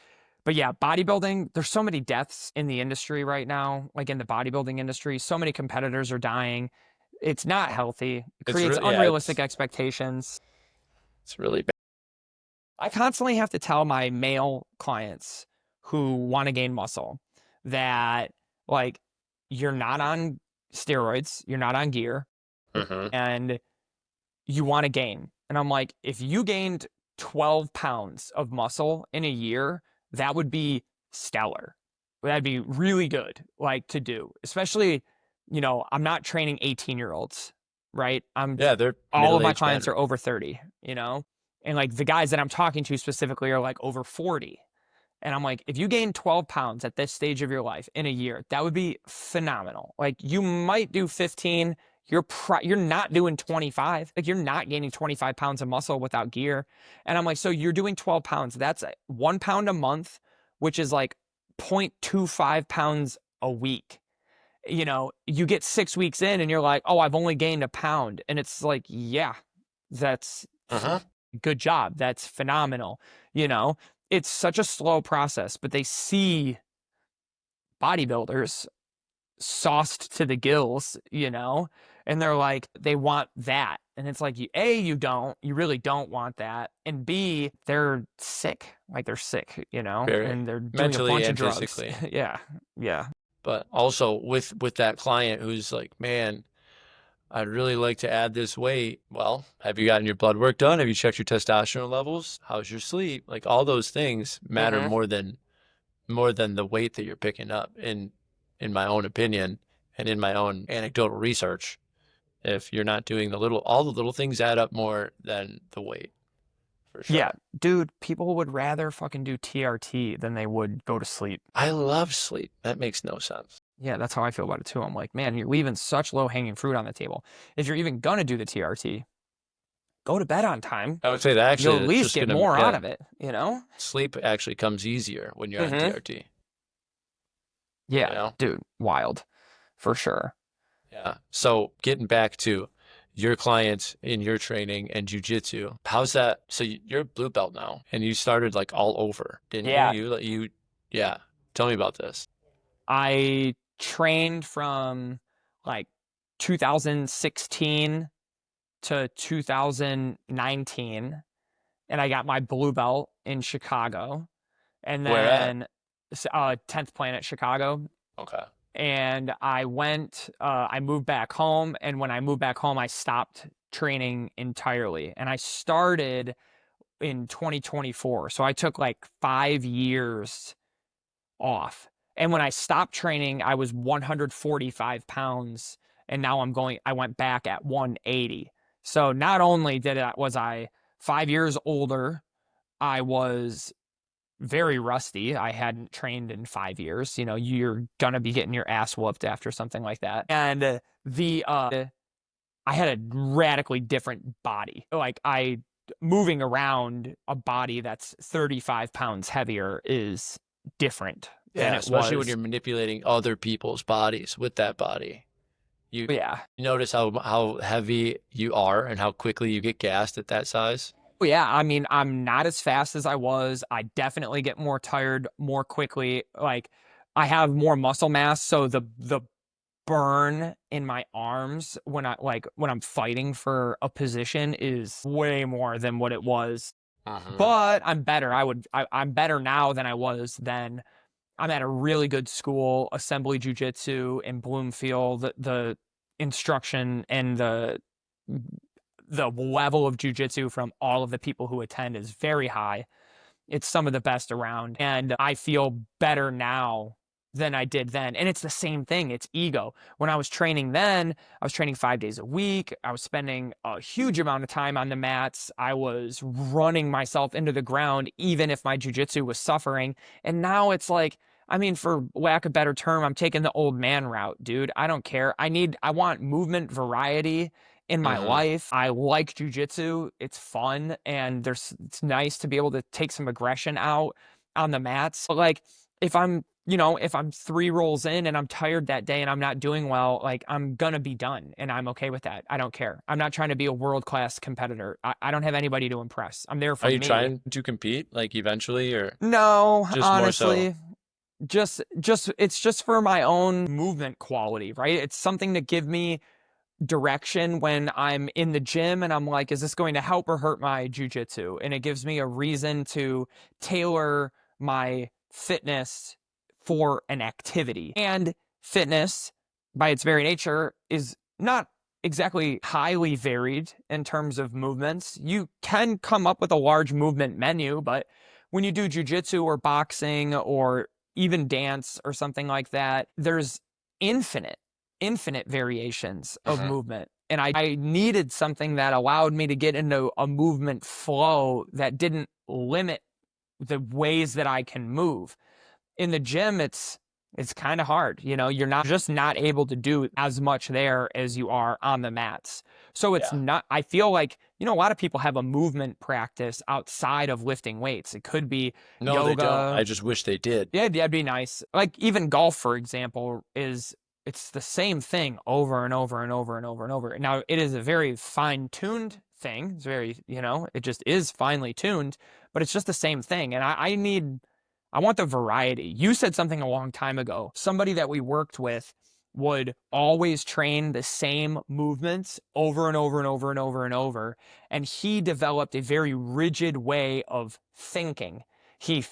but yeah, bodybuilding, there's so many deaths in the industry right now, like in the bodybuilding industry. So many competitors are dying. It's not healthy. It creates unrealistic expectations.
It's really bad.
I constantly have to tell my male clients who want to gain muscle that, like, you're not on steroids, you're not on gear, and you want to gain. And I'm like, if you gained 12 pounds of muscle in a year, that would be stellar. That'd be really good, like, to do. Especially, you know, I'm not training 18-year-olds, right?
They're
all of my clients are over 30, you know? And like the guys that I'm talking to specifically are like over 40. And I'm like, if you gain 12 pounds at this stage of your life in a year, that would be phenomenal. Like you might do 15. You're not doing 25. Like you're not gaining 25 pounds of muscle without gear. And I'm like, so you're doing 12 pounds. That's 1 pound a month, which is like 0.25 pounds a week. You know, you get 6 weeks in and you're like, oh, I've only gained a pound. And it's like, yeah, that's good job. That's phenomenal. You know, it's such a slow process, but they see bodybuilders sauced to the gills, you know, and they're like, they want that. And it's like, you really don't want that. And B, they're sick. Like they're sick, you know, and they're doing
mentally
a bunch
and
of drugs.
physically.
Yeah. Yeah.
But also with that client who's like, man, I'd really like to add this weight. Well, have you gotten your blood work done? Have you checked your testosterone levels? How's your sleep? Like all those things matter more than the weight that you're picking up in my own opinion and in my own anecdotal research. If you're not doing all the little things add up more than the weight. For sure.
Yeah, dude, people would rather fucking do TRT than they would go to sleep.
I love sleep. That makes no sense.
Yeah, that's how I feel about it too. I'm like, man, you're leaving such low-hanging fruit on the table. If you're even gonna do the TRT, go to bed on time.
I would say that actually
you'll at least get more out of it, you know?
Sleep actually comes easier when you're on TRT.
Yeah,
you know?
Dude, wild. For sure.
Yeah. So getting back to your clients in your training and jiu-jitsu, how's that? So you're a blue belt now and you started like all over, didn't you? Yeah. Tell me about this.
I trained from like 2016 to 2019 and I got my blue belt in Chicago. And then 10th Planet Chicago.
Okay.
And I moved back home. And when I moved back home, I stopped training entirely. And I started in 2024. So I took like 5 years off. And when I stopped training, I was 145 pounds. And now I went back at 180. So not only was I 5 years older, I was very rusty. I hadn't trained in 5 years. You know, you're gonna be getting your ass whooped after something like that. And I had a radically different body. Like moving around a body that's 35 pounds heavier is different.
Yeah, especially when you're manipulating other people's bodies with that body. You notice how heavy you are and how quickly you get gassed at that size.
Yeah, I mean, I'm not as fast as I was. I definitely get more tired more quickly. Like, I have more muscle mass, so the burn in my arms when I'm fighting for a position is way more than what it was. But I'm better. I'm better now than I was then. I'm at a really good school, Assembly Jiu-Jitsu in Bloomfield. The instruction and the level of jiu-jitsu from all of the people who attend is very high. It's some of the best around. And I feel better now than I did then. And it's the same thing. It's ego. When I was training then, I was training 5 days a week. I was spending a huge amount of time on the mats. I was running myself into the ground, even if my jiu-jitsu was suffering. And now it's like, I mean, for lack of a better term, I'm taking the old man route, dude. I don't care. I want movement variety in my life. I like jiu-jitsu. It's fun and it's nice to be able to take some aggression out on the mats. But like if I'm 3 rolls in and I'm tired that day and I'm not doing well, like I'm gonna be done and I'm okay with that. I don't care. I'm not trying to be a world-class competitor. I don't have anybody to impress. I'm there for me.
Are you trying to compete like eventually or?
No,
just
honestly.
More so?
It's just for my own movement quality, right? It's something to give me direction when I'm in the gym and I'm like, is this going to help or hurt my jiu-jitsu? And it gives me a reason to tailor my fitness for an activity. And fitness, by its very nature, is not exactly highly varied in terms of movements. You can come up with a large movement menu, but when you do jiu-jitsu or boxing or even dance or something like that, there's infinite variations of movement. And I needed something that allowed me to get into a movement flow that didn't limit the ways that I can move. In the gym, it's kind of hard. You're not able to do as much there as you are on the mats. So it's not, I feel like, a lot of people have a movement practice outside of lifting weights. It could be
No,
yoga.
they don't. I just wish they did.
Yeah, that'd be nice. Like even golf, for example, it's the same thing over and over and over and over and over. Now, it is a very fine-tuned thing. It's very, it just is finely tuned, but it's just the same thing. And I want the variety. You said something a long time ago. Somebody that we worked with would always train the same movements over and over and over and over and over. And he developed a very rigid way of thinking. He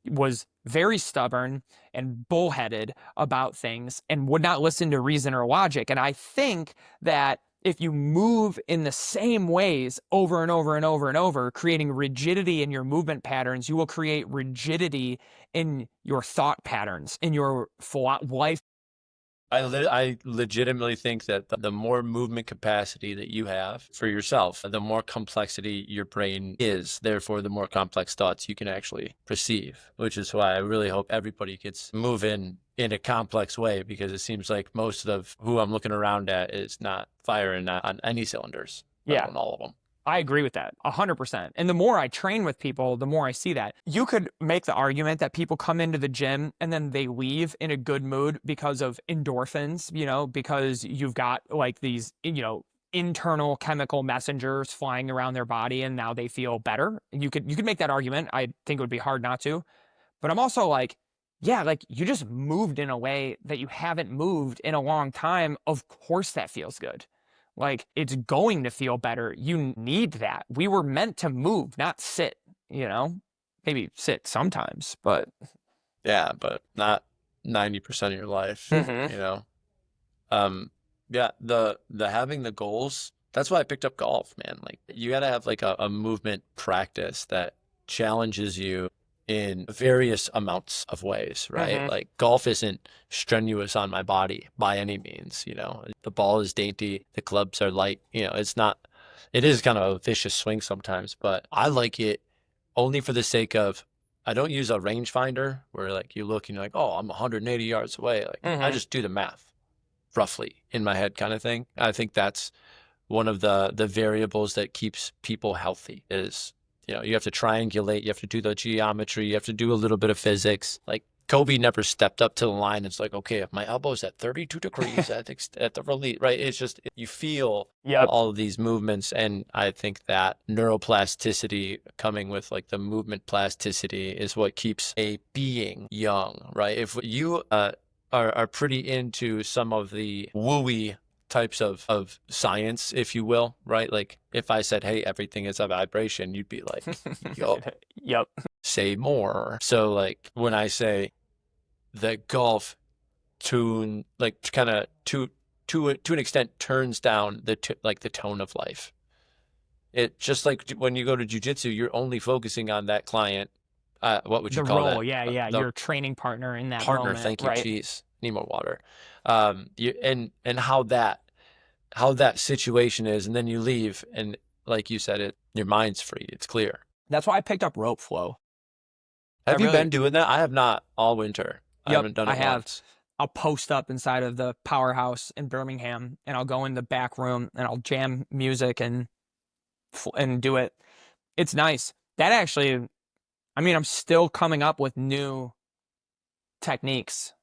was very stubborn and bullheaded about things and would not listen to reason or logic. And I think that if you move in the same ways over and over and over and over, creating rigidity in your movement patterns, you will create rigidity in your thought patterns, in your life.
I legitimately think that the more movement capacity that you have for yourself, the more complexity your brain is. Therefore, the more complex thoughts you can actually perceive, which is why I really hope everybody gets moving in a complex way, because it seems like most of who I'm looking around at is not firing on any cylinders.
Yeah.
On all of them.
I agree with that 100%. And the more I train with people, the more I see that. You could make the argument that people come into the gym and then they leave in a good mood because of endorphins, because you've got like these, internal chemical messengers flying around their body and now they feel better. You could make that argument. I think it would be hard not to. But I'm also like, yeah, like you just moved in a way that you haven't moved in a long time. Of course that feels good. Like, it's going to feel better. You need that. We were meant to move, not sit, maybe sit sometimes, but.
Yeah, but not 90% of your life, Yeah, the having the goals, that's why I picked up golf, man. Like, you got to have like a movement practice that challenges you in various amounts of ways, right? Like golf isn't strenuous on my body by any means, the ball is dainty, the clubs are light, it is kind of a vicious swing sometimes, but I like it only for the sake of, I don't use a rangefinder where like you look and you're like, oh, I'm 180 yards away. Like I just do the math roughly in my head kind of thing. I think that's one of the variables that keeps people healthy is, you have to triangulate, you have to do the geometry, you have to do a little bit of physics. Like Kobe never stepped up to the line. It's like, okay, if my elbow's at 32 degrees at the release, right? It's just, you feel all of these movements. And I think that neuroplasticity coming with like the movement plasticity is what keeps a being young, right? If you are pretty into some of the wooey types of science, if you will, right? Like if I said, hey, everything is a vibration, you'd be like,
yep.
Say more. So like when I say that golf tune, like kind of to an extent turns down the tone of life. It just like when you go to jiu-jitsu, you're only focusing on that client. What would you call
role,
that?
Yeah. Your training partner in that
partner.
moment,
Thank you.
right?
Jeez, need more water. And how that situation is, and then you leave, and like you said, your mind's free. It's clear.
That's why I picked up rope flow.
Have you been doing that? I have not all winter. I haven't done it once.
I'll post up inside of the powerhouse in Birmingham, and I'll go in the back room and I'll jam music and do it. It's nice. That actually, I'm still coming up with new techniques.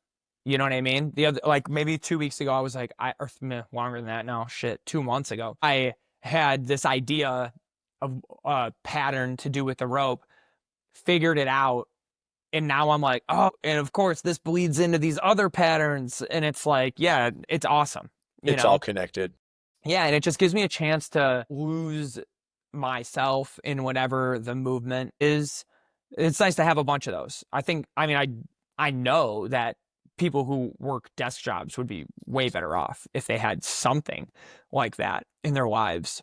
You know what I mean? The other, like maybe 2 weeks ago, I was like, or longer than that now, 2 months ago, I had this idea of a pattern to do with the rope, figured it out. And now I'm like, oh, and of course this bleeds into these other patterns. And it's like, yeah, it's awesome.
It's all connected.
Yeah. And it just gives me a chance to lose myself in whatever the movement is. It's nice to have a bunch of those. I know that people who work desk jobs would be way better off if they had something like that in their lives.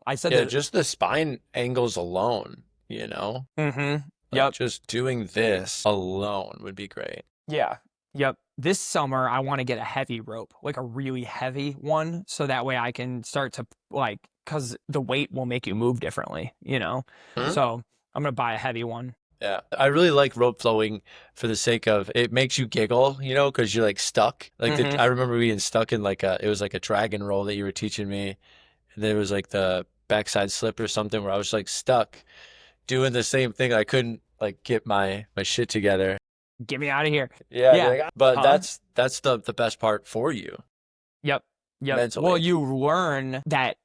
I said that
just the spine angles alone,
Mm-hmm. Yep.
Just doing this alone would be great.
Yeah. Yep. This summer, I want to get a heavy rope, like a really heavy one. So that way I can start to like, cause the weight will make you move differently, you know?
Mhm.
So I'm going to buy a heavy one.
Yeah, I really like rope flowing for the sake of it makes you giggle, you know, because you're like stuck. Like
Mhm.
I remember being stuck in like it was like a dragon roll that you were teaching me, and there was like the backside slip or something where I was like stuck doing the same thing. I couldn't like get my shit together.
Get me out of here.
Yeah,
Yeah.
like, but
Huh?
that's the best part for you
Yep. Well,
mentally.
you learn that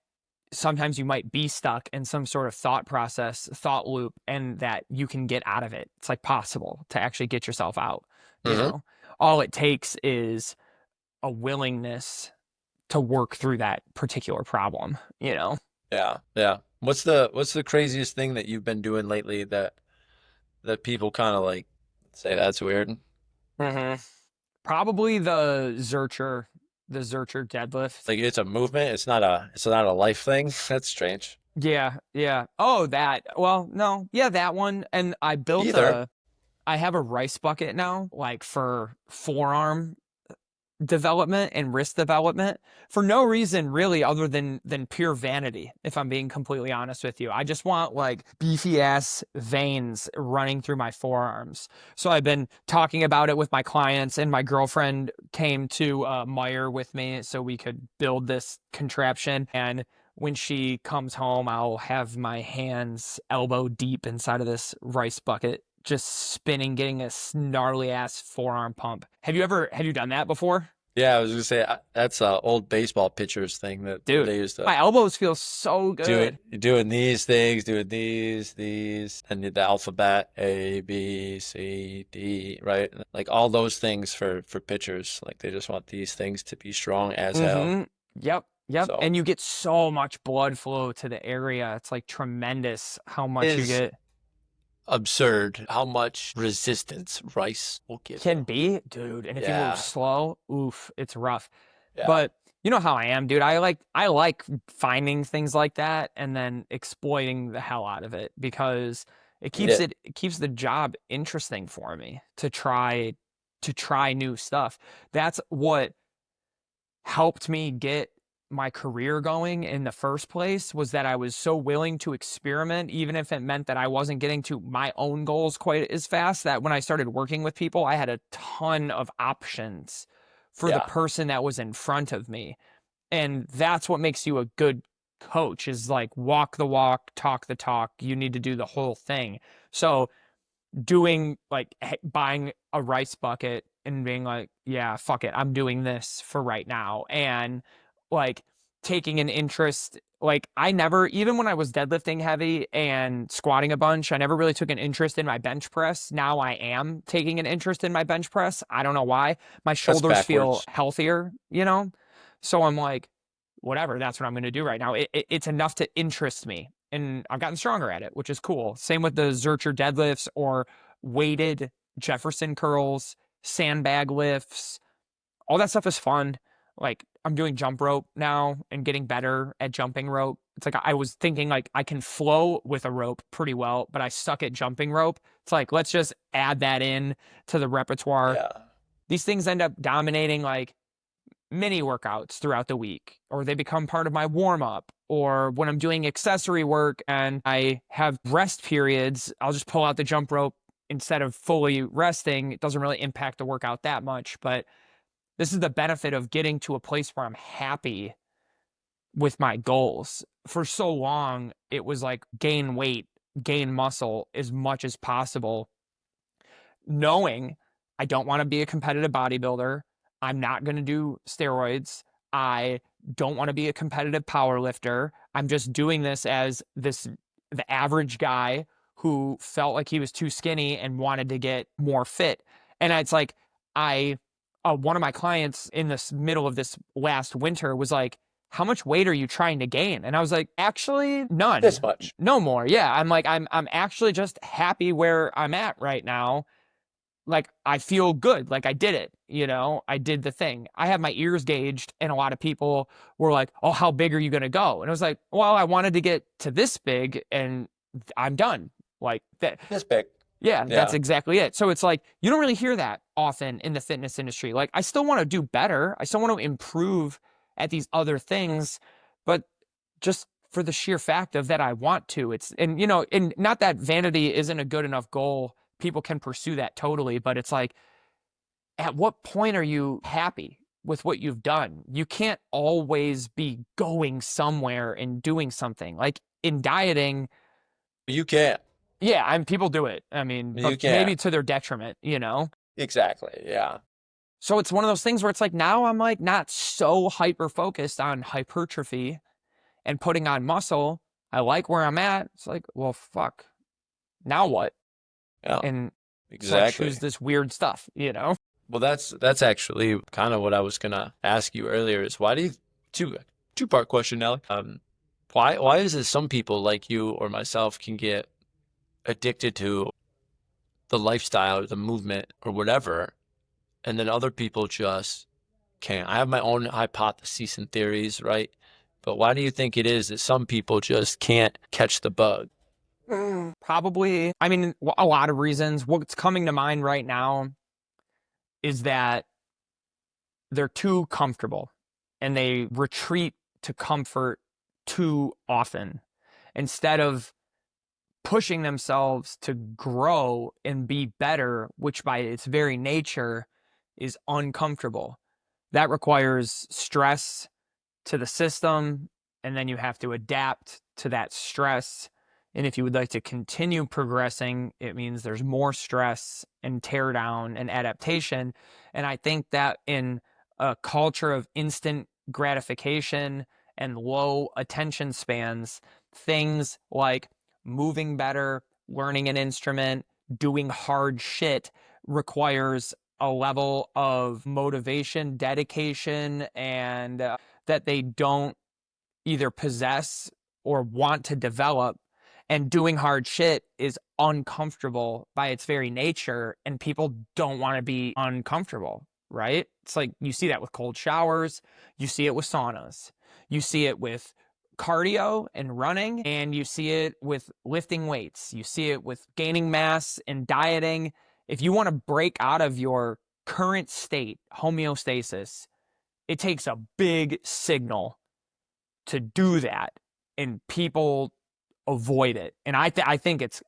sometimes you might be stuck in some sort of thought loop, and that you can get out of it. It's like possible to actually get yourself out, you
Mhm.
know? All it takes is a willingness to work through that particular problem, you know?
Yeah, yeah. What's the craziest thing that you've been doing lately that people kind of like say that's weird?
Mm-hmm. Probably the Zercher deadlift.
Like it's a movement. It's not a life thing. That's strange.
Yeah, yeah. Oh, that. Well, no. Yeah, that one. And
Either.
I have a rice bucket now, like for forearm development and wrist development for no reason really other than pure vanity, if I'm being completely honest with you. I just want like beefy ass veins running through my forearms. So I've been talking about it with my clients, and my girlfriend came to Meyer with me so we could build this contraption. And when she comes home, I'll have my hands elbow deep inside of this rice bucket, just spinning, getting a gnarly ass forearm pump. Have you done that before?
Yeah, I was gonna say that's a old baseball pitchers thing that
Dude,
they used to
my elbows feel so good.
doing these things, doing these, and the alphabet A, B, C, D, right? Like all those things for pitchers. Like they just want these things to be strong as hell.
Mm-hmm. Yep. Yep.
So
And you get so much blood flow to the area. It's like tremendous how much you
is
get.
absurd how much resistance rice will give
Can
you.
be, dude. And if you
Yeah.
move slow, oof, it's rough.
Yeah.
But you know how I am, dude. I like finding things like that and then exploiting the hell out of it, because it keeps the job interesting for me to try new stuff. That's what helped me get my career going in the first place, was that I was so willing to experiment, even if it meant that I wasn't getting to my own goals quite as fast, that when I started working with people, I had a ton of options for the
Yeah.
person that was in front of me. And that's what makes you a good coach, is like walk the walk, talk the talk. You need to do the whole thing. So doing like buying a rice bucket and being like, yeah, fuck it, I'm doing this for right now. And like taking an interest, like I never, even when I was deadlifting heavy and squatting a bunch, I never really took an interest in my bench press. Now I am taking an interest in my bench press. I don't know why. My shoulders feel
backwards.
healthier, you know? So I'm like, whatever, that's what I'm going to do right now. It's enough to interest me. And I've gotten stronger at it, which is cool. Same with the Zercher deadlifts or weighted Jefferson curls, sandbag lifts. All that stuff is fun. Like I'm doing jump rope now and getting better at jumping rope. It's like I was thinking like I can flow with a rope pretty well, but I suck at jumping rope. It's like, let's just add that in to the repertoire.
Yeah.
These things end up dominating like mini workouts throughout the week, or they become part of my warm up, or when I'm doing accessory work and I have rest periods, I'll just pull out the jump rope instead of fully resting. It doesn't really impact the workout that much, but this is the benefit of getting to a place where I'm happy with my goals. For so long, it was like gain weight, gain muscle as much as possible, knowing I don't want to be a competitive bodybuilder. I'm not going to do steroids. I don't want to be a competitive power lifter. I'm just doing this as the average guy who felt like he was too skinny and wanted to get more fit. And it's like, one of my clients in this middle of this last winter was like, how much weight are you trying to gain? And I was like, actually, none.
This much.
No more. Yeah. I'm like, I'm actually just happy where I'm at right now. Like I feel good, like I did it, you know, I did the thing. I have my ears gauged, and a lot of people were like, oh, how big are you going to go? And I was like, well, I wanted to get to this big and I'm done. Like that.
This big.
Yeah, that's
Yeah.
exactly it. So it's like, you don't really hear that often in the fitness industry. Like, I still want to do better. I still want to improve at these other things, but just for the sheer fact of that I want to. And not that vanity isn't a good enough goal. People can pursue that totally, but it's like, at what point are you happy with what you've done? You can't always be going somewhere and doing something. Like in dieting,
You can't.
yeah, people do it. I mean,
You
but
can't.
maybe to their detriment,
Exactly. Yeah.
So it's one of those things where it's like, now I'm like not so hyper focused on hypertrophy and putting on muscle. I like where I'm at. It's like, well, fuck. Now what?
Yeah.
And so I
Exactly.
choose this weird stuff,
Well, that's actually kind of what I was gonna ask you earlier. Is why do you two-part question, Alec? Why is it some people like you or myself can get addicted to the lifestyle or the movement or whatever, and then other people just can't? I have my own hypotheses and theories, right? But why do you think it is that some people just can't catch the bug?
Probably, I mean, a lot of reasons. What's coming to mind right now is that they're too comfortable and they retreat to comfort too often instead of pushing themselves to grow and be better, which by its very nature is uncomfortable. That requires stress to the system, and then you have to adapt to that stress. And if you would like to continue progressing, it means there's more stress and tear down and adaptation. And I think that in a culture of instant gratification and low attention spans, things like moving better, learning an instrument, doing hard shit requires a level of motivation, dedication, and that they don't either possess or want to develop. And doing hard shit is uncomfortable by its very nature, and people don't want to be uncomfortable, right? It's like you see that with cold showers, you see it with saunas, you see it with cardio and running, and you see it with lifting weights, you see it with gaining mass and dieting. If you want to break out of your current state, homeostasis, it takes a big signal to do that, and people avoid it. And I think it's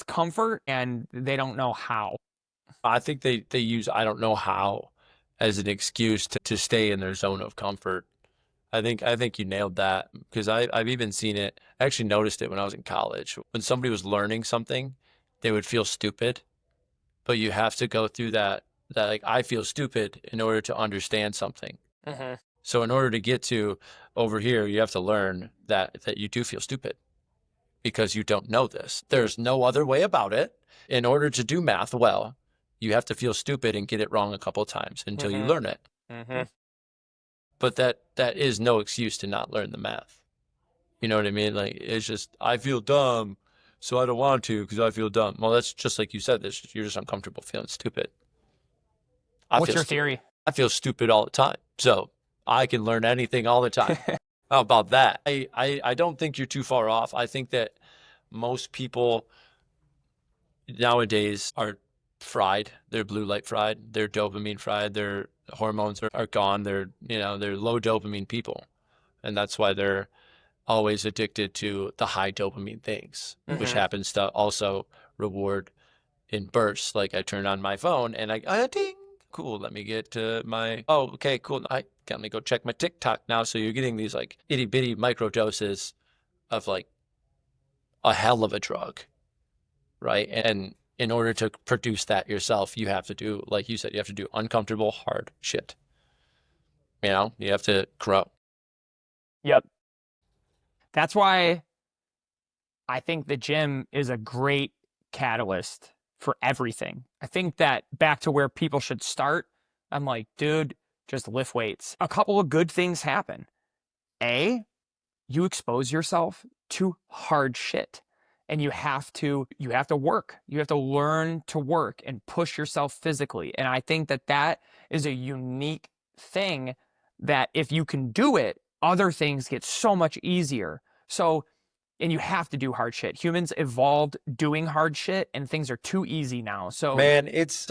comfort, and they don't know how.
I think they use I don't know how as an excuse to stay in their zone of comfort. I think you nailed that, because I've even seen it. I actually noticed it when I was in college. When somebody was learning something, they would feel stupid, but you have to go through that like I feel stupid in order to understand something.
Mm-hmm.
So in order to get to over here, you have to learn that you do feel stupid because you don't know this. There's no other way about it. In order to do math well, you have to feel stupid and get it wrong a couple of times until you learn it.
Mm-hmm.
But that is no excuse to not learn the math. You know what I mean? Like, it's just, I feel dumb, so I don't want to because I feel dumb. Well, that's just like you said, you're just uncomfortable feeling stupid.
What's your theory?
I feel stupid all the time, so I can learn anything all the time. How about that? I don't think you're too far off. I think that most people nowadays are fried. They're blue light fried. They're dopamine fried. Their hormones are gone. They're low dopamine people. And that's why they're always addicted to the high dopamine things, which happens to also reward in bursts. Like I turn on my phone and ding, cool. Let me get to okay, cool. Let me go check my TikTok now. So you're getting these like itty bitty micro doses of like a hell of a drug, right? And in order to produce that yourself, you have to do, like you said, you have to do uncomfortable, hard shit. You have to grow.
Yep. That's why I think the gym is a great catalyst for everything. I think that back to where people should start, I'm like, dude, just lift weights. A couple of good things happen. A, you expose yourself to hard shit. And you have to work. You have to learn to work and push yourself physically. And I think that is a unique thing that if you can do it, other things get so much easier. So And you have to do hard shit. Humans evolved doing hard shit, and things are too easy now. So
Man, it's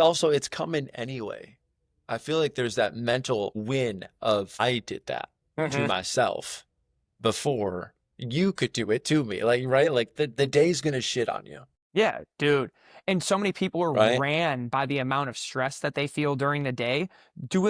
coming anyway. I feel like there's that mental win of I did that to myself before you could do it to me. Like, right? Like the day's gonna shit on you.
yeah, dude. And so many people are
Right?
ran by the amount of stress that they feel during the day.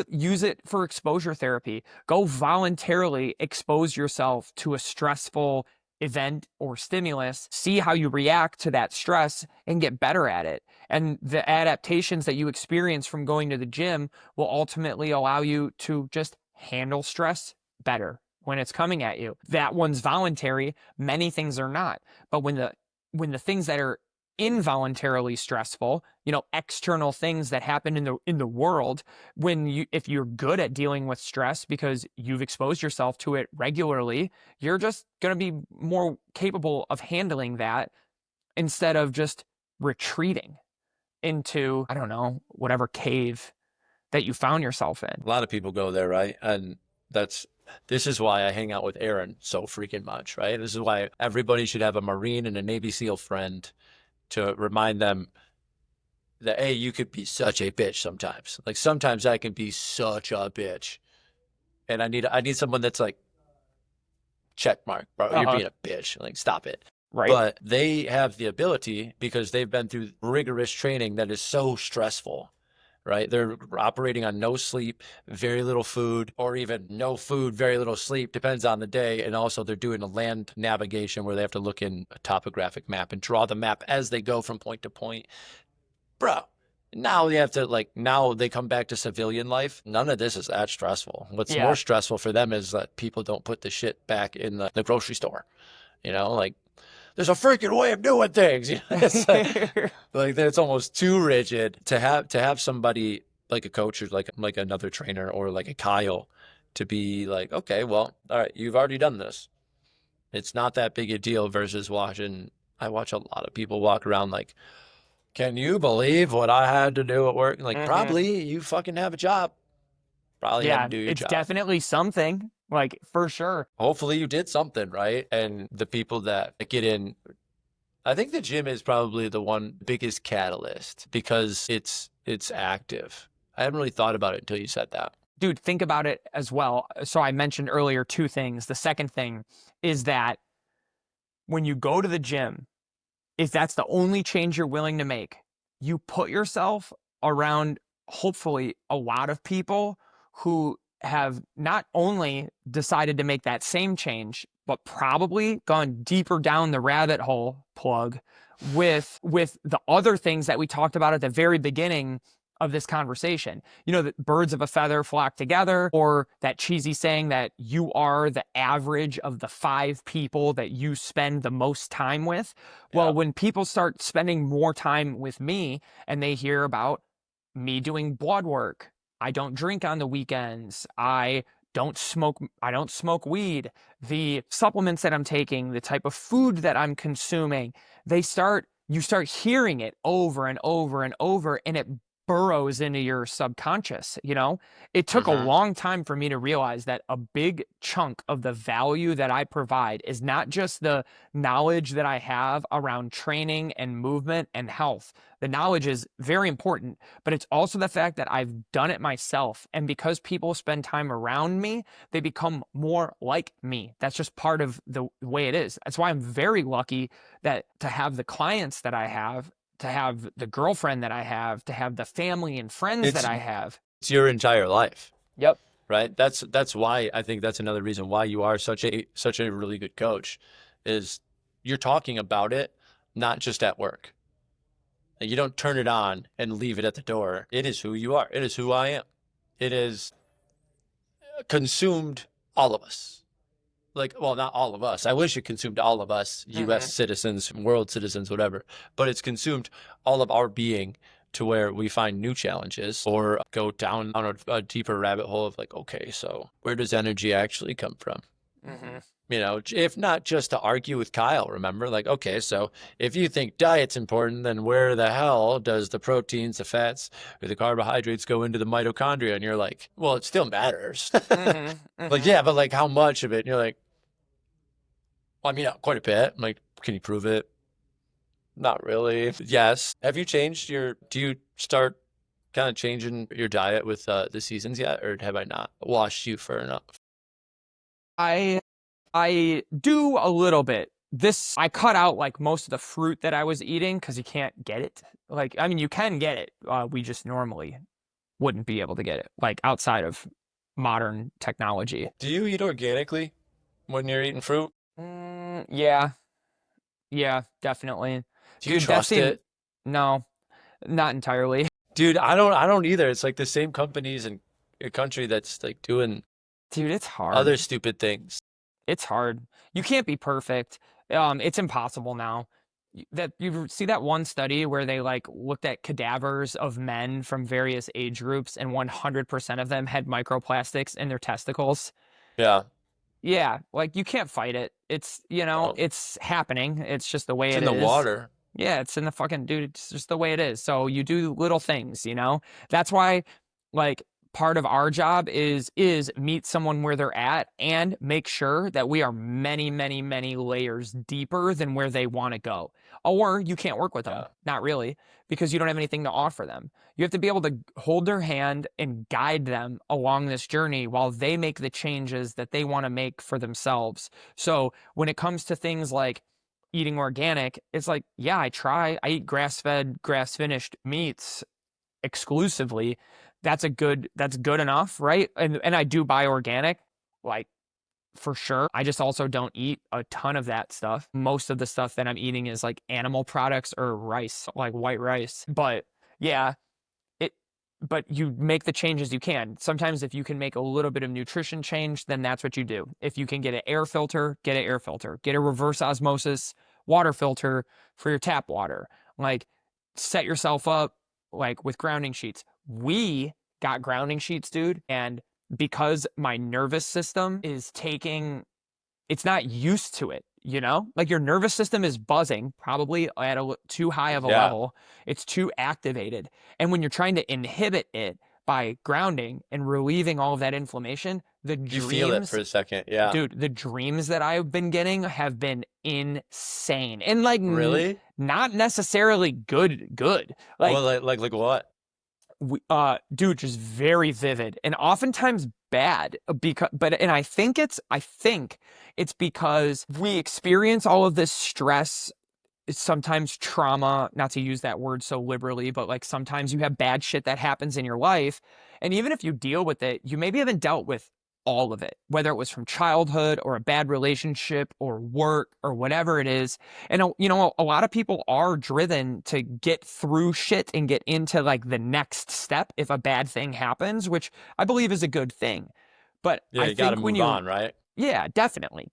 Use it for exposure therapy. Go voluntarily expose yourself to a stressful event or stimulus, see how you react to that stress and get better at it. And the adaptations that you experience from going to the gym will ultimately allow you to just handle stress better when it's coming at you. That one's voluntary. Many things are not. But when the things that are involuntarily stressful, external things that happen in the world, if you're good at dealing with stress because you've exposed yourself to it regularly, you're just going to be more capable of handling that instead of just retreating into, I don't know, whatever cave that you found yourself in.
A lot of people go there, right? And this is why I hang out with Aaron so freaking much, right? This is why everybody should have a Marine and a Navy SEAL friend to remind them that, hey, you could be such a bitch sometimes. Like sometimes I can be such a bitch. And I need someone that's like, check mark, bro, you're being a bitch. Like, stop it.
Right.
But they have the ability because they've been through rigorous training that is so stressful, right? They're operating on no sleep, very little food, or even no food, very little sleep, depends on the day. And also they're doing a land navigation where they have to look in a topographic map and draw the map as they go from point to point. Bro, now they have to now they come back to civilian life. None of this is that stressful. What's more stressful for them is that people don't put the shit back in the grocery store. There's a freaking way of doing things. It's like it's almost too rigid to have somebody like a coach or like another trainer or like a Kyle to be like, okay, well, all right, you've already done this. It's not that big a deal versus I watch a lot of people walk around like, can you believe what I had to do at work? Like, probably you fucking have a job. Probably had to do your job.
It's definitely something. Like, for sure.
Hopefully you did something, right? And the people that get in, I think the gym is probably the one biggest catalyst because it's active. I hadn't really thought about it until you said that.
Dude, think about it as well. So I mentioned earlier 2 things. The second thing is that when you go to the gym, if that's the only change you're willing to make, you put yourself around, hopefully, a lot of people who have not only decided to make that same change, but probably gone deeper down the rabbit hole with the other things that we talked about at the very beginning of this conversation. That birds of a feather flock together, or that cheesy saying that you are the average of the 5 people that you spend the most time with. Well, when people start spending more time with me and they hear about me doing blood work, I don't drink on the weekends, I don't smoke weed, the supplements that I'm taking, the type of food that I'm consuming, you start hearing it over and over and over, and it burrows into your subconscious. It took a long time for me to realize that a big chunk of the value that I provide is not just the knowledge that I have around training and movement and health. The knowledge is very important, but it's also the fact that I've done it myself. And because people spend time around me, they become more like me. That's just part of the way it is. That's why I'm very lucky to have the clients that I have, to have the girlfriend that I have, to have the family and friends that I have.
It's your entire life.
Yep.
Right. That's why I think that's another reason why you are such a really good coach, is you're talking about it, not just at work. You don't turn it on and leave it at the door. It is who you are. It is who I am. It is consumed all of us. Not all of us. I wish it consumed all of us, U.S. citizens, world citizens, whatever. But it's consumed all of our being to where we find new challenges or go down on a deeper rabbit hole of okay, so where does energy actually come from? If not just to argue with Kyle, remember? Okay, so if you think diet's important, then where the hell does the proteins, the fats, or the carbohydrates go into the mitochondria? And you're like, well, it still matters. But how much of it? And you're like, I mean, quite a bit. I'm like, can you prove it? Not really. Yes. Have you changed do you start kind of changing your diet with the seasons yet, or have I not washed you for enough?
I do a little bit. I cut out like most of the fruit that I was eating because you can't get it. Like, I mean, you can get it. We just normally wouldn't be able to get it, like outside of modern technology.
Do you eat organically when you're eating fruit?
Yeah, yeah, definitely.
Do you
Dude, that
trust
seemed
it?
no, not entirely.
Dude, I don't either. It's like the same companies in a country that's like doing
Dude, it's hard.
other stupid things.
It's hard. You can't be perfect. It's impossible now. That you see that one study where they like looked at cadavers of men from various age groups and 100% of them had microplastics in their testicles.
Yeah.
Yeah, like you can't fight it. It's,
No.
it's happening. It's just the way
It's
it
in
is.
the water.
Yeah, it's in the fucking dude. It's just the way it is. So you do little things, That's why, like, part of our job is meet someone where they're at and make sure that we are many, many, many layers deeper than where they want to go. Or you can't work with them.
Yeah.
Not really, because you don't have anything to offer them. You have to be able to hold their hand and guide them along this journey while they make the changes that they want to make for themselves. So when it comes to things like eating organic, it's like, yeah, I eat grass-fed, grass-finished meats exclusively. That's good enough, right? And I do buy organic, like, for sure. I just also don't eat a ton of that stuff. Most of the stuff that I'm eating is like animal products or rice, like white rice. But yeah, but you make the changes you can. Sometimes if you can make a little bit of nutrition change, then that's what you do. If you can get an air filter, get an air filter. Get a reverse osmosis water filter for your tap water. Like, set yourself up like with grounding sheets. We got grounding sheets, dude, and because my nervous system is it's not used to it, Like your nervous system is buzzing, probably at too high of a
Yeah.
level. It's too activated. And when you're trying to inhibit it by grounding and relieving all of that inflammation,
You feel it for a second. Yeah.
dude, the dreams that I've been getting have been insane. And like
Really?
not necessarily good. Like,
Well, like what?
dude, just very vivid and oftentimes bad and I think it's because we experience all of this stress, sometimes trauma, not to use that word so liberally, but like sometimes you have bad shit that happens in your life. And even if you deal with it, you maybe haven't dealt with all of it, whether it was from childhood or a bad relationship or work or whatever it is. And, a lot of people are driven to get through shit and get into like the next step if a bad thing happens, which I believe is a good thing. But
Yeah,
I
you gotta
think when
move on, right?
yeah, definitely.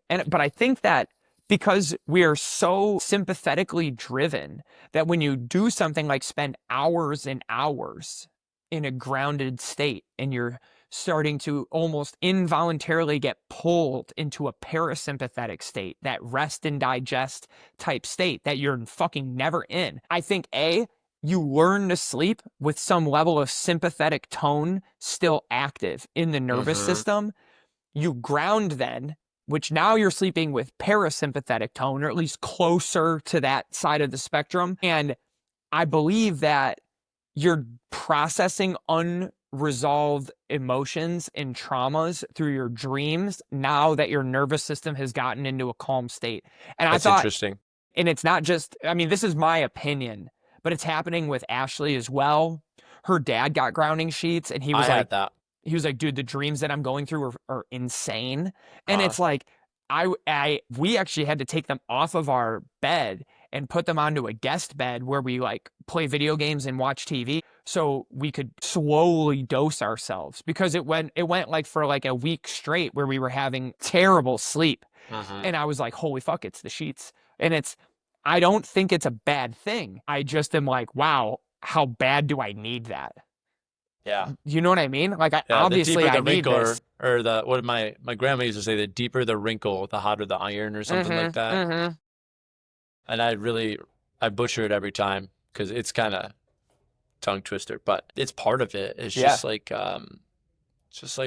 But I think that because we are so sympathetically driven that when you do something like spend hours and hours in a grounded state and you're starting to almost involuntarily get pulled into a parasympathetic state, that rest and digest type state that you're fucking never in. I think you learn to sleep with some level of sympathetic tone still active in the nervous system. You ground then, which now you're sleeping with parasympathetic tone, or at least closer to that side of the spectrum. And I believe that you're processing unresolved emotions and traumas through your dreams now that your nervous system has gotten into a calm state. And
That's interesting.
And it's not just, I mean, this is my opinion, but it's happening with Ashley as well. Her dad got grounding sheets and he was
I
like,
had that.
dude, the dreams that I'm going through are insane. And it's like, we actually had to take them off of our bed and put them onto a guest bed where we like play video games and watch TV so we could slowly dose ourselves, because it went like for like a week straight where we were having terrible sleep. And I was like, holy fuck, it's the sheets. And I don't think it's a bad thing. I just am like, wow, how bad do I need that?
Yeah.
You know what I mean? Like,
obviously
I need
wrinkle,
this.
or what my grandma used to say, the deeper the wrinkle, the hotter the iron, or something like that. And I butcher it every time because it's kind of tongue twister, but it's part of it. It's just like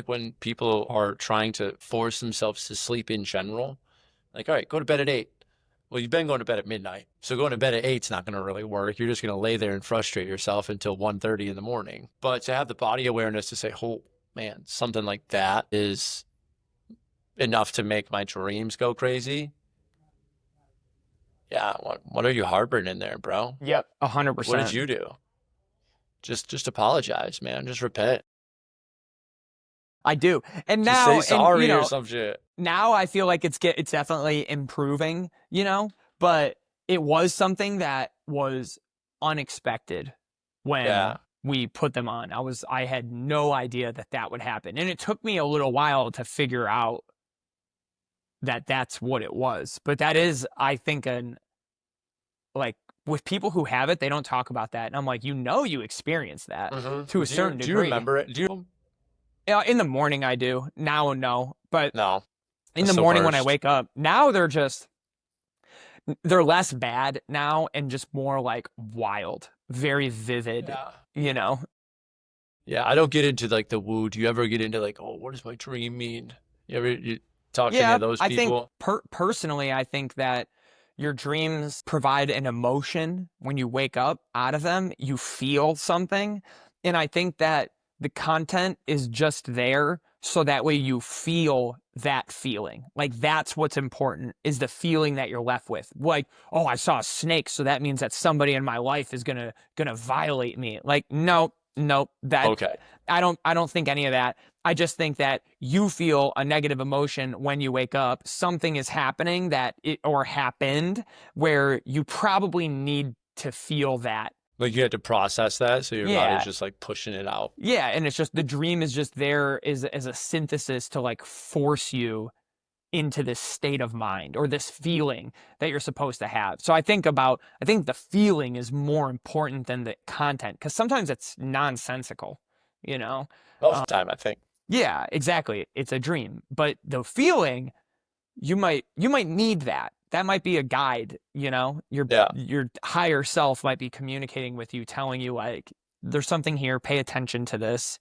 when people are trying to force themselves to sleep in general, Like, all right, go to bed at 8. Well, you've been going to bed at midnight. So going to bed at 8 is not going to really work. You're just going to lay there and frustrate yourself until 1:30 in the morning. But to have the body awareness to say, oh, man, something like that is enough to make my dreams go crazy. Yeah, what are you harboring in there, bro?
Yep, 100%.
What did you do? Just apologize, man. Just repent.
I do. And
Just
now,
say sorry
and,
or some shit.
now I feel like it's definitely improving, but it was something that was unexpected when we put them on. I had no idea that would happen. And it took me a little while to figure out that that's what it was. But that is, I think, with people who have it, they don't talk about that. And I'm like, you experience that to a certain degree.
Do you remember it?
In the morning I do. Now, no. But
No.
In the morning when I wake up, now they're less bad now and just more like wild, very vivid,
Yeah, I don't get into like the woo. Do you ever get into like, oh, what does my dream mean? You talk to any of those people?
I think personally, I think that your dreams provide an emotion. When you wake up out of them, you feel something. And I think that the content is just there so that way you feel that feeling. Like, that's what's important, is the feeling that you're left with. Like, oh, I saw a snake, so that means that somebody in my life is gonna violate me. Like, nope, that
Okay.
I don't think any of that. I just think that you feel a negative emotion when you wake up. Something is happening or happened where you probably need to feel that.
Like, you had to process that, so your body's just like pushing it out.
Yeah, and it's just the dream is just there as a synthesis to like force you into this state of mind or this feeling that you're supposed to have. So I think the feeling is more important than the content, because sometimes it's nonsensical,
Most of the time, I think.
Yeah, exactly. It's a dream, but the feeling, you might need that. That might be a guide, your higher self might be communicating with you, telling you like, there's something here, pay attention to this,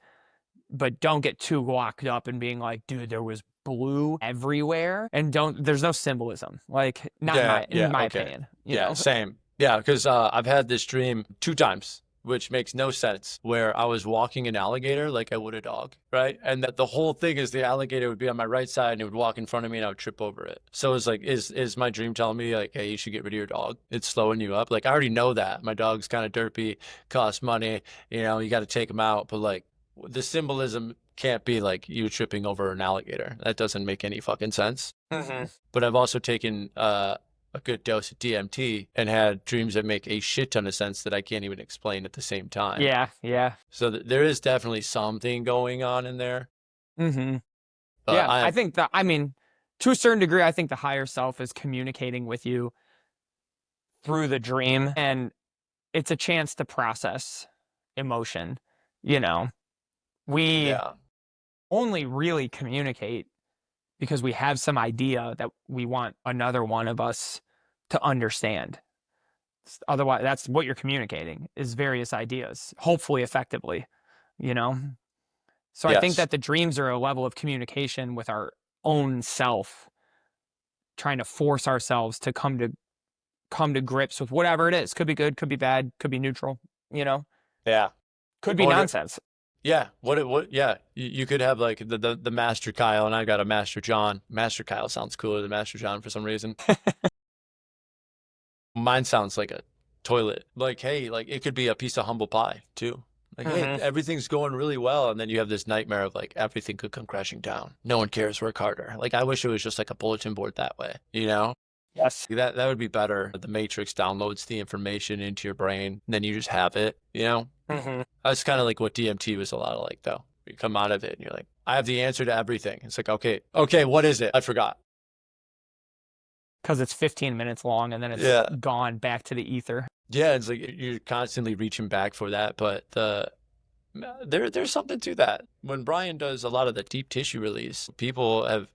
but don't get too locked up in being like, dude, there was blue everywhere, and there's no symbolism, like, not in my opinion.
Same. Yeah, because I've had this dream 2 times, which makes no sense, where I was walking an alligator like I would a dog, right? And that the whole thing is the alligator would be on my right side and it would walk in front of me and I would trip over it. So it's like, is my dream telling me like, hey, you should get rid of your dog? It's slowing you up. Like, I already know that. My dog's kind of derpy, costs money, you got to take him out. But like, the symbolism can't be like you tripping over an alligator. That doesn't make any fucking sense.
Mm-hmm.
But I've also taken a good dose of DMT and had dreams that make a shit ton of sense that I can't even explain at the same time.
Yeah.
So there is definitely something going on in there.
Mm-hmm. I think that, to a certain degree, I think the higher self is communicating with you through the dream, and it's a chance to process emotion. We only really communicate because we have some idea that we want another one of us to understand. Otherwise, that's what you're communicating, is various ideas, hopefully effectively, So I think that the dreams are a level of communication with our own self, trying to force ourselves to come to grips with whatever it is. Could be good, could be bad, could be neutral,
Yeah.
Could be nonsense.
Yeah. Yeah. You could have like the Master Kyle, and I got a Master John. Master Kyle sounds cooler than Master John for some reason. Mine sounds like a toilet. Like, hey, like it could be a piece of humble pie too. Like, hey, everything's going really well. And then you have this nightmare of like, everything could come crashing down. No one cares, work harder. Like, I wish it was just like a bulletin board that way,
Yes.
That would be better. The Matrix downloads the information into your brain, and then you just have it, That's kind of like what DMT was a lot of like, though. You come out of it and you're like, I have the answer to everything. It's like, okay, what is it? I forgot.
Because it's 15 minutes long and then it's gone back to the ether.
Yeah, it's like you're constantly reaching back for that. But there's something to that. When Brian does a lot of the deep tissue release, people have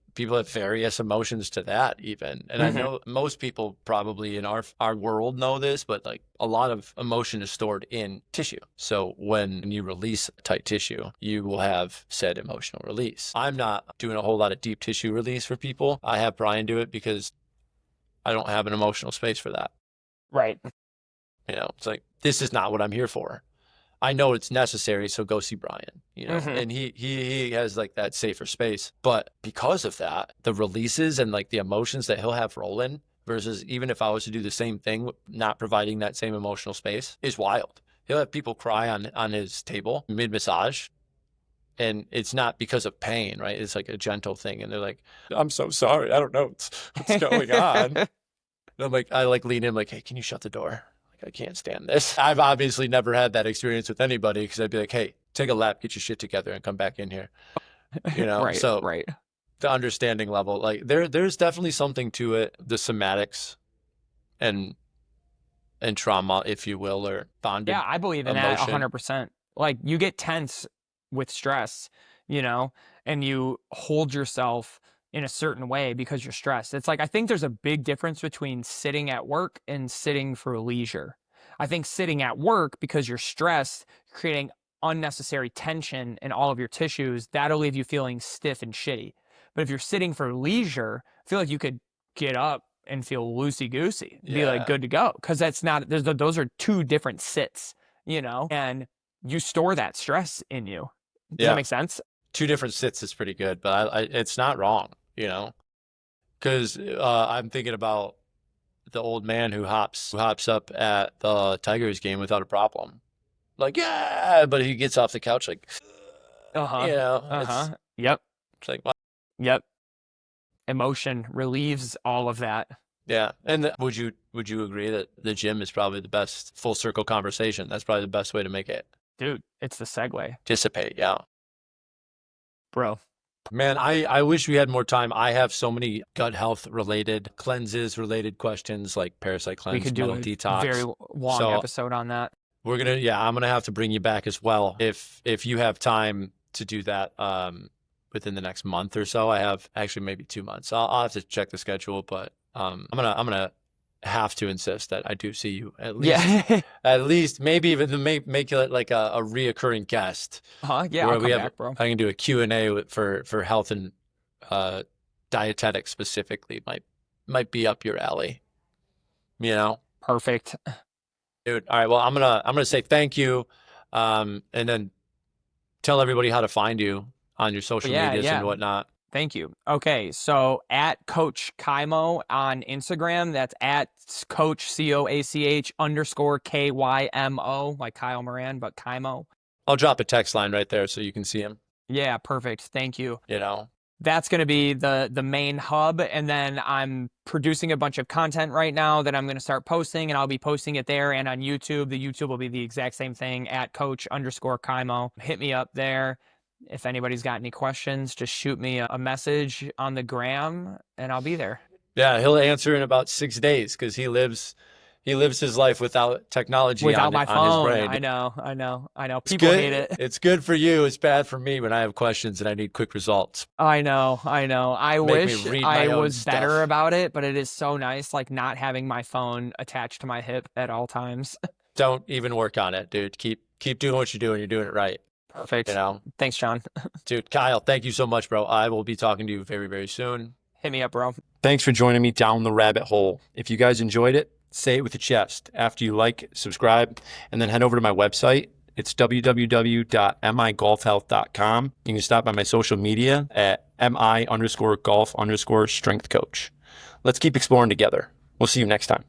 various emotions to that even. And I know most people probably in our world know this, but like a lot of emotion is stored in tissue. So when you release tight tissue, you will have said emotional release. I'm not doing a whole lot of deep tissue release for people. I have Brian do it because I don't have an emotional space for that.
Right.
You know, it's like, this is not what I'm here for. I know it's necessary, so go see Brian, you know, and he has like that safer space. But because of that, the releases and like the emotions that he'll have rolling versus even if I was to do the same thing, not providing that same emotional space is wild. He'll have people cry on his table mid-massage, and it's not because of pain, right? It's like a gentle thing. And they're like, I'm so sorry. I don't know what's going on. And I'm like, I like lean in like, hey, can you shut the door? I can't stand this. I've obviously never had that experience with anybody because I'd be like, hey, take a lap, get your shit together and come back in here. You know,
Right,
so
right.
the understanding level, like there's definitely something to it. The somatics and trauma, if you will, or bonded
Yeah, I believe in that
emotion.
100%. Like you get tense with stress, you know, and you hold yourself in a certain way because you're stressed. It's like I think there's a big difference between sitting at work and sitting for leisure. I think sitting at work because you're stressed, creating unnecessary tension in all of your tissues, that'll leave you feeling stiff and shitty. But if you're sitting for leisure, I feel like you could get up and feel loosey-goosey, be like good to go. Because that's not, those are two different sits, you know, and you store that stress in you. Does that make sense?
Two different sits is pretty good, but it's not wrong, you know, because I'm thinking about the old man who hops up at the Tigers game without a problem. Like, yeah, but he gets off the couch like, you know,
Yep.
it's like, wow.
Yep. Emotion relieves all of that.
Yeah. And would you agree that the gym is probably the best full circle conversation? That's probably the best way to make it
Dude, it's the segue.
dissipate. Yeah.
Bro.
Man, I wish we had more time. I have so many gut health related, cleanses related questions like parasite cleanse,
We could do
mental
a
detox.
very long
So
episode on that.
I'm gonna have to bring you back as well if you have time to do that within the next month or so. I have actually maybe 2 months. I'll have to check the schedule, but I'm gonna have to insist that I do see you at least at least maybe even make it like a reoccurring guest.
Yeah,
where
I'll come back, bro.
I can do a Q&A for health and dietetics specifically. Might be up your alley. You know?
Perfect.
Dude, all right. Well, I'm gonna say thank you, and then tell everybody how to find you on your social medias and whatnot.
Thank you. Okay, so at Coach Kymo on Instagram, that's at Coach COACH _KYMO, like Kyle Moran, but Kymo.
I'll drop a text line right there so you can see him.
Yeah, perfect. Thank you.
You know,
that's going to be the main hub, and then I'm producing a bunch of content right now that I'm going to start posting, and I'll be posting it there and on YouTube. The YouTube will be the exact same thing at Coach _Kymo. Hit me up there. If anybody's got any questions, just shoot me a message on the gram and I'll be there.
Yeah, he'll answer in about 6 days because he lives his life without technology
without my phone.
On his brain.
I know. People hate it.
It's good for you. It's bad for me when I have questions and I need quick results.
I know. I wish I was better about it, but it is so nice, like not having my phone attached to my hip at all times.
Don't even work on it, dude. Keep doing what you're doing. You're doing it right.
Perfect.
You know?
Thanks, John.
Dude, Kyle, thank you so much, bro. I will be talking to you very, very soon.
Hit me up, bro.
Thanks for joining me down the rabbit hole. If you guys enjoyed it, say it with your chest after you like, subscribe, and then head over to my website. It's www.migolfhealth.com. You can stop by my social media at mi_golf_strength coach. Let's keep exploring together. We'll see you next time.